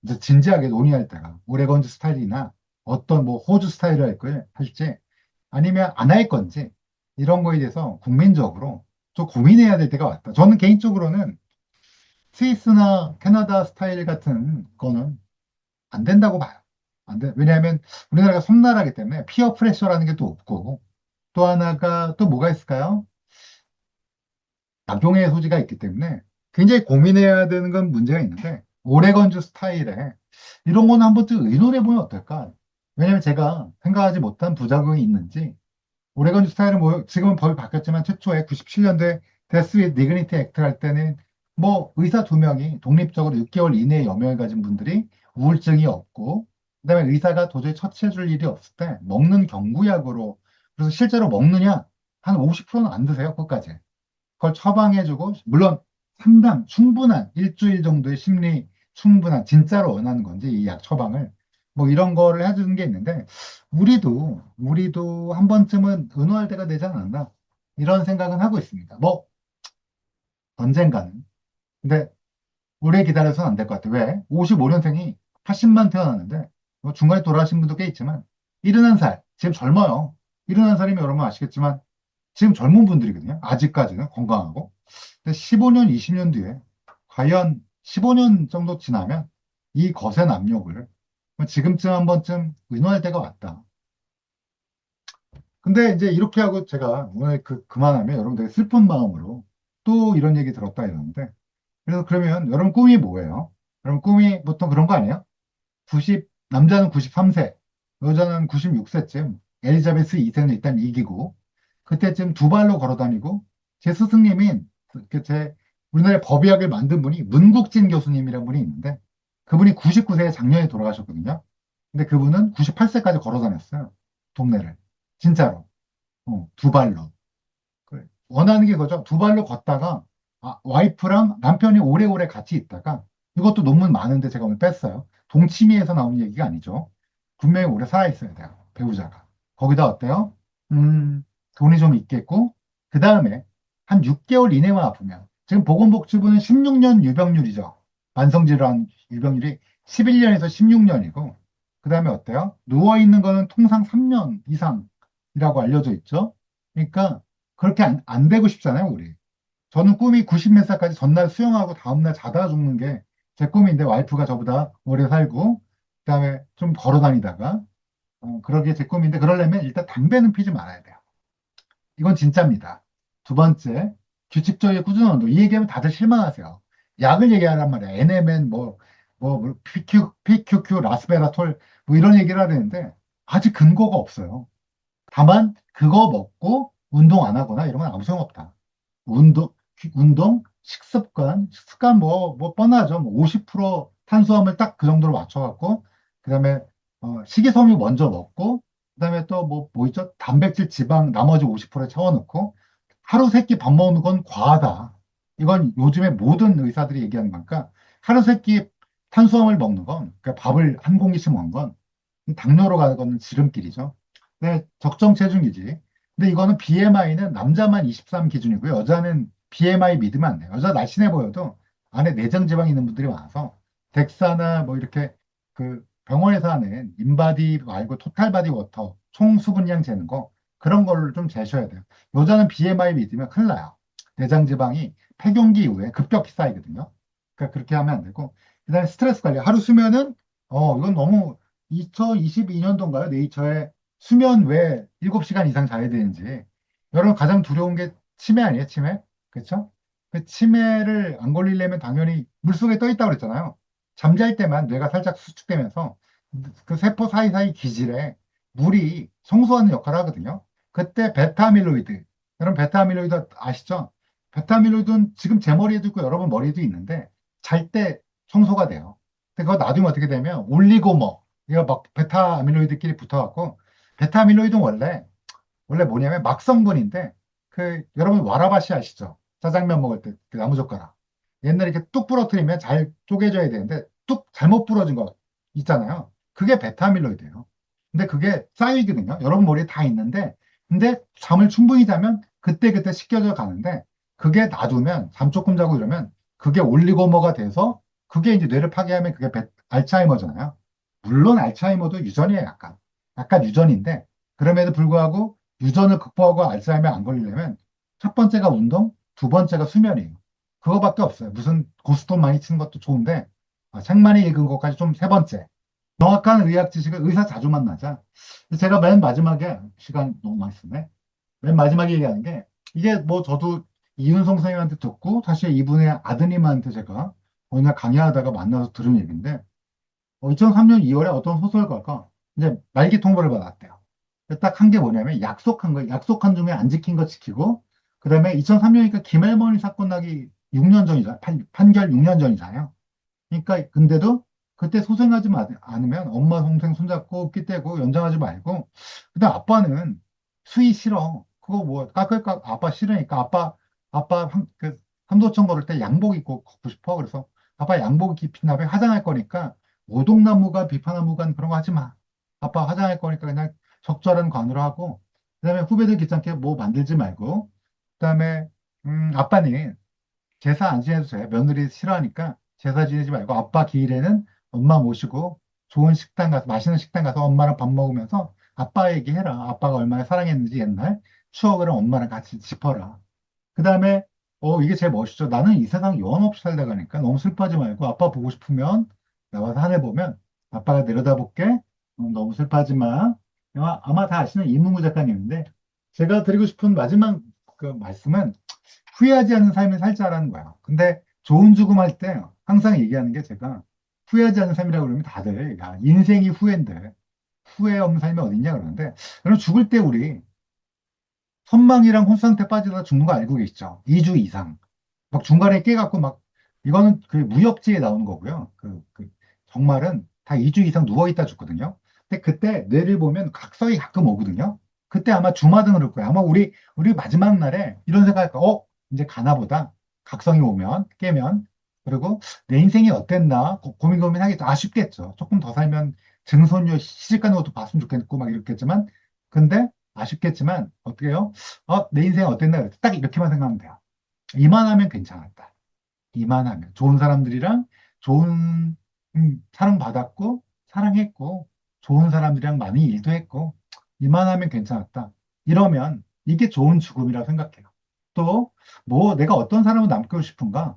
Speaker 1: 이제 진지하게 논의할 때가 오레곤즈 스타일이나 어떤 뭐 호주 스타일을 할지 아니면 안 할 건지 이런 거에 대해서 국민적으로 좀 고민해야 될 때가 왔다. 저는 개인적으로는 스위스나 캐나다 스타일 같은 거는 안 된다고 봐요. 안 돼. 왜냐하면 우리나라가 섬나라기 때문에 피어 프레셔라는 게 또 없고 또 하나가 또 뭐가 있을까요? 악용의 소지가 있기 때문에 굉장히 고민해야 되는 건 문제가 있는데 오레건주 스타일에 이런 거는 한 번쯤 의논해 보면 어떨까? 왜냐면 제가 생각하지 못한 부작용이 있는지 오레gon 스타일은 뭐 지금은 법이 바뀌었지만 최초에 97년도에 데스 윗 디그니티 액트 할 때는 뭐 의사 두 명이 독립적으로 6개월 이내에 여명을 가진 분들이 우울증이 없고 그다음에 의사가 도저히 처치해 줄 일이 없을 때 먹는 경구약으로 그래서 실제로 먹느냐 한 50%는 안 드세요 끝까지 그걸 처방해주고 물론 상당 충분한 일주일 정도의 심리 충분한 진짜로 원하는 건지 이 약 처방을 뭐 이런 거를 해주는 게 있는데 우리도 한 번쯤은 의논할 때가 되지 않았나 이런 생각은 하고 있습니다. 뭐 언젠가는 근데 오래 기다려서는 안 될 것 같아. 왜? 55년생이 80만 태어났는데 뭐 중간에 돌아가신 분도 꽤 있지만 71살 지금 젊어요. 71살이면 여러분 아시겠지만 지금 젊은 분들이거든요. 아직까지는 건강하고. 근데 15년, 20년 뒤에 과연 15년 정도 지나면 이 거센 압력을 지금쯤 한 번쯤 의논할 때가 왔다. 근데 이제 이렇게 하고 제가 오늘 그만하면 여러분 되게 슬픈 마음으로 또 이런 얘기 들었다 이러는데 그래서 그러면 여러분 꿈이 뭐예요? 여러분 꿈이 보통 그런 거 아니에요? 90, 남자는 93세, 여자는 96세쯤 엘리자베스 2세는 일단 이기고 그때쯤 두 발로 걸어 다니고 제 스승님인 제 우리나라의 법의학을 만든 분이 문국진 교수님이라는 분이 있는데 그분이 99세에 작년에 돌아가셨거든요. 근데 그분은 98세까지 걸어 다녔어요. 동네를. 진짜로. 두 발로. 그래. 원하는 게 그거죠. 두 발로 걷다가 와이프랑 남편이 오래오래 같이 있다가 이것도 논문 많은데 제가 오늘 뺐어요. 동치미에서 나오는 얘기가 아니죠. 분명히 오래 살아있어야 돼요. 배우자가. 거기다 어때요? 음, 돈이 좀 있겠고 그 다음에 한 6개월 이내만 아프면 지금 보건복지부는 16년 유병률이죠. 만성질환 유병률이 11년에서 16년이고 그 다음에 어때요? 누워있는 거는 통상 3년 이상이라고 알려져 있죠. 그러니까 그렇게 안 되고 싶잖아요, 우리. 저는 꿈이 90 몇 살까지 전날 수영하고 다음날 자다 죽는 게 제 꿈인데 와이프가 저보다 오래 살고 그다음에 좀 걸어 다니다가 그러게 제 꿈인데 그러려면 일단 담배는 피지 말아야 돼요. 이건 진짜입니다. 두 번째, 규칙적인 꾸준한 운동. 이 얘기하면 다들 실망하세요. 약을 얘기하란 말이야. NMN 뭐 PQQ, 라스베라톨 뭐 이런 얘기를 하려는데 아직 근거가 없어요. 다만 그거 먹고 운동 안 하거나 이런 건 아무 소용없다. 운동, 식습관, 뭐 뻔하죠. 뭐 50% 탄수화물 딱 그 정도로 맞춰갖고, 그 다음에, 식이섬유 먼저 먹고, 그 다음에 또 뭐 있죠? 단백질, 지방, 나머지 50%에 채워넣고, 하루 세끼 밥 먹는 건 과하다. 이건 요즘에 모든 의사들이 얘기하는 거니까, 하루 세끼 탄수화물 먹는 건, 그러니까 밥을 한 공기씩 먹는 건, 당뇨로 가는 지름길이죠. 네, 적정 체중이지. 근데 이거는 BMI는 남자만 23 기준이고요. 여자는 BMI 믿으면 안 돼요. 여자 날씬해 보여도 안에 내장 지방이 있는 분들이 많아서 덱사나 뭐 이렇게 그 병원에서 하는 인바디 말고 토탈 바디 워터 총 수분량 재는 거 그런 걸로 좀 재셔야 돼요. 여자는 BMI 믿으면 큰일 나요. 내장 지방이 폐경기 이후에 급격히 쌓이거든요. 그러니까 그렇게 하면 안 되고 그다음에 스트레스 관리. 하루 수면은 이건 너무 2022년도인가요? 네이처에 수면 왜 7시간 이상 자야 되는지. 여러분 가장 두려운 게 치매 아니에요? 치매? 그렇죠? 그 치매를 안 걸리려면 당연히 물속에 떠 있다고 그랬잖아요. 잠잘 때만 뇌가 살짝 수축되면서 그 세포 사이사이 기질에 물이 청소하는 역할을 하거든요. 그때 베타아밀로이드, 여러분 베타아밀로이드 아시죠? 베타아밀로이드는 지금 제 머리에도 있고 여러분 머리에도 있는데 잘 때 청소가 돼요. 근데 그거 놔두면 어떻게 되면 올리고머, 이거 막 베타아밀로이드끼리 붙어갖고 베타아밀로이드는 원래 뭐냐면 막성분인데 여러분 와라바시 아시죠? 짜장면 먹을 때 그 나무젓가락 옛날에 이렇게 뚝 부러뜨리면 잘 쪼개져야 되는데 뚝 잘못 부러진 거 있잖아요. 그게 베타아밀로이드예요. 근데 그게 쌓이거든요. 여러분 머리에 다 있는데 근데 잠을 충분히 자면 그때그때 씻겨져 가는데 그게 놔두면 잠 조금 자고 이러면 그게 올리고머가 돼서 그게 이제 뇌를 파괴하면 그게 알츠하이머잖아요. 물론 알츠하이머도 유전이에요, 약간. 약간 유전인데 그럼에도 불구하고 유전을 극복하고 알츠하이머 안 걸리려면 첫 번째가 운동, 두 번째가 수면이에요. 그거밖에 없어요. 무슨 고스톱 많이 치는 것도 좋은데 책 많이 읽은 것까지 좀 세 번째. 정확한 의학 지식을 의사 자주 만나자. 제가 맨 마지막에 시간 너무 많이 쓰네. 맨 마지막에 얘기하는 게 이게 뭐 저도 이윤성 선생님한테 듣고 사실 이분의 아드님한테 제가 어느 날 강의하다가 만나서 들은 얘기인데 2003년 2월에 어떤 소설가가 이제 말기 통보를 받았대요. 딱 한 게 뭐냐면 약속한 거, 약속한 중에 안 지킨 거 지키고, 그 다음에 2003년이니까 김할머니 사건 나기 6년 전이잖아요. 판결 6년 전이잖아요. 그러니까 근데도 그때 소생하지 않으면 엄마 동생 손잡고 삐 떼고 연장하지 말고, 그다음 아빠는 수위 싫어. 그거 뭐 깎을까 아빠 싫으니까 아빠 그 삼도청 걸을 때 양복 입고 걷고 싶어. 그래서 아빠 양복 입힌 다음에 화장할 거니까 오동나무가 비파나무간 그런 거 하지 마. 아빠 화장할 거니까 그냥 적절한 관으로 하고, 그다음에 후배들 귀찮게 뭐 만들지 말고, 그다음에 아빠는 제사 안 지내도 돼. 며느리 싫어하니까 제사 지내지 말고 아빠 기일에는 엄마 모시고 좋은 식당 가서, 맛있는 식당 가서 엄마랑 밥 먹으면서 아빠 얘기해라. 아빠가 얼마나 사랑했는지 옛날 추억을 엄마랑 같이 짚어라. 그 다음에 이게 제일 멋있죠. 나는 이 세상 영원 없이 살다 가니까 너무 슬퍼하지 말고 아빠 보고 싶으면 나와서 하늘 보면 아빠가 내려다볼게. 너무 슬퍼하지 마. 아마 다 아시는 이문구 작가님인데, 제가 드리고 싶은 마지막 그 말씀은 후회하지 않는 삶을 살자라는 거야. 근데 좋은 죽음 할 때 항상 얘기하는 게, 제가 후회하지 않는 삶이라고 그러면 다들 야, 인생이 후회인데 후회 없는 삶이 어딨냐 그러는데, 그럼 죽을 때 우리 선망이랑 혼상태 빠지다 죽는 거 알고 계시죠? 2주 이상. 막 중간에 깨갖고 막, 이거는 그 무협지에 나오는 거고요. 정말은 다 2주 이상 누워있다 죽거든요. 근데 그때 뇌를 보면 각성이 가끔 오거든요. 그때 아마 주마등을 할 거예요. 아마 우리 마지막 날에 이런 생각할 거야. 이제 가나 보다. 각성이 오면, 깨면. 그리고 내 인생이 어땠나 고민 고민하겠죠. 아쉽겠죠. 조금 더 살면 증손녀 시집 가는 것도 봤으면 좋겠고 막 이렇겠지만, 근데 아쉽겠지만 어떻게 해요? 내 인생 어땠나 그랬을 딱 이렇게만 생각하면 돼요. 이만하면 괜찮았다. 이만하면 좋은 사람들이랑 좋은 사랑받았고 사랑했고 좋은 사람들이랑 많이 일도 했고 이만하면 괜찮았다. 이러면 이게 좋은 죽음이라고 생각해요. 또 뭐 내가 어떤 사람을 남고 싶은가?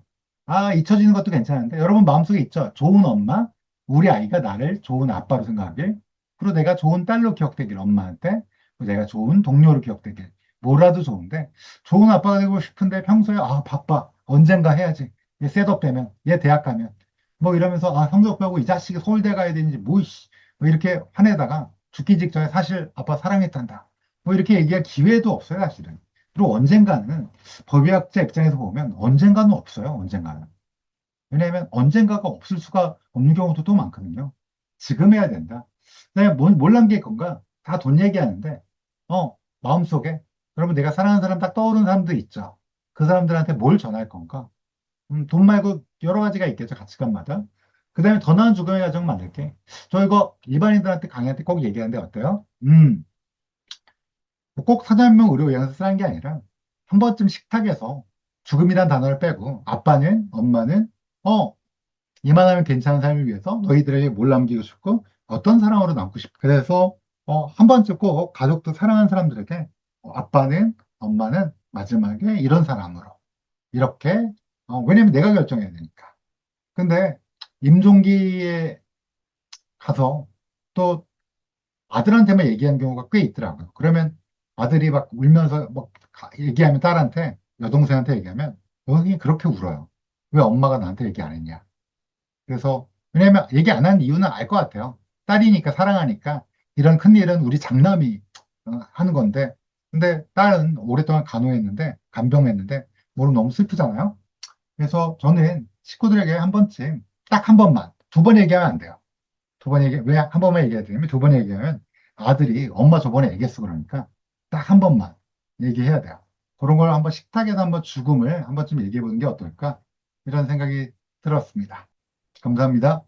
Speaker 1: 잊혀지는 것도 괜찮은데 여러분 마음속에 있죠? 좋은 엄마, 우리 아이가 나를 좋은 아빠로 생각하길, 그리고 내가 좋은 딸로 기억되길 엄마한테, 그리고 내가 좋은 동료로 기억되길, 뭐라도 좋은데 좋은 아빠가 되고 싶은데 평소에 바빠 언젠가 해야지, 얘 셋업 되면, 얘 대학 가면, 뭐 이러면서 성적 빼고 이 자식이 서울대 가야 되는지 뭐, 이씨, 뭐 이렇게 화내다가 죽기 직전에 사실 아빠 사랑했단다, 뭐 이렇게 얘기할 기회도 없어요 사실은. 그리고 언젠가는, 법의학자 입장에서 보면 언젠가는 없어요. 언젠가는. 왜냐하면 언젠가가 없을 수가 없는 경우도 또 많거든요. 지금 해야 된다. 내가 뭘 남길 건가? 다 돈 얘기하는데, 마음속에, 여러분 내가 사랑하는 사람 딱 떠오르는 사람들 있죠. 그 사람들한테 뭘 전할 건가? 돈 말고 여러 가지가 있겠죠. 가치관마다. 그 다음에 더 나은 죽음의 과정 만들게. 저 이거 일반인들한테 강의할 때 꼭 얘기하는데 어때요? 꼭 사전명 의료 의학에서 쓰라는 게 아니라 한 번쯤 식탁에서 죽음이란 단어를 빼고 아빠는, 엄마는, 어, 이만하면 괜찮은 삶을 위해서 너희들에게 뭘 남기고 싶고 어떤 사랑으로 남고 싶고. 그래서 한 번쯤 꼭 가족도 사랑하는 사람들에게 아빠는, 엄마는 마지막에 이런 사람으로 이렇게, 왜냐면 내가 결정해야 되니까. 근데 임종기에 가서 또 아들한테만 얘기한 경우가 꽤 있더라고요. 그러면 아들이 막 울면서 막 얘기하면, 딸한테, 여동생한테 얘기하면 여동생이 그렇게 울어요. 왜 엄마가 나한테 얘기 안 했냐. 그래서 왜냐면 얘기 안 한 이유는 알 것 같아요. 딸이니까, 사랑하니까 이런 큰일은 우리 장남이 하는 건데, 근데 딸은 오랫동안 간호했는데, 간병했는데 모르면 너무 슬프잖아요. 그래서 저는 식구들에게 한 번쯤, 딱 한 번만, 두 번 얘기하면 안 돼요. 두 번 얘기, 왜 한 번만 얘기해야 되냐면, 두 번 얘기하면 아들이 엄마 저번에 얘기했어 그러니까 딱 한 번만 얘기해야 돼요. 그런 걸 한번 식탁에서 한번 죽음을 한 번쯤 얘기해 보는 게 어떨까? 이런 생각이 들었습니다. 감사합니다.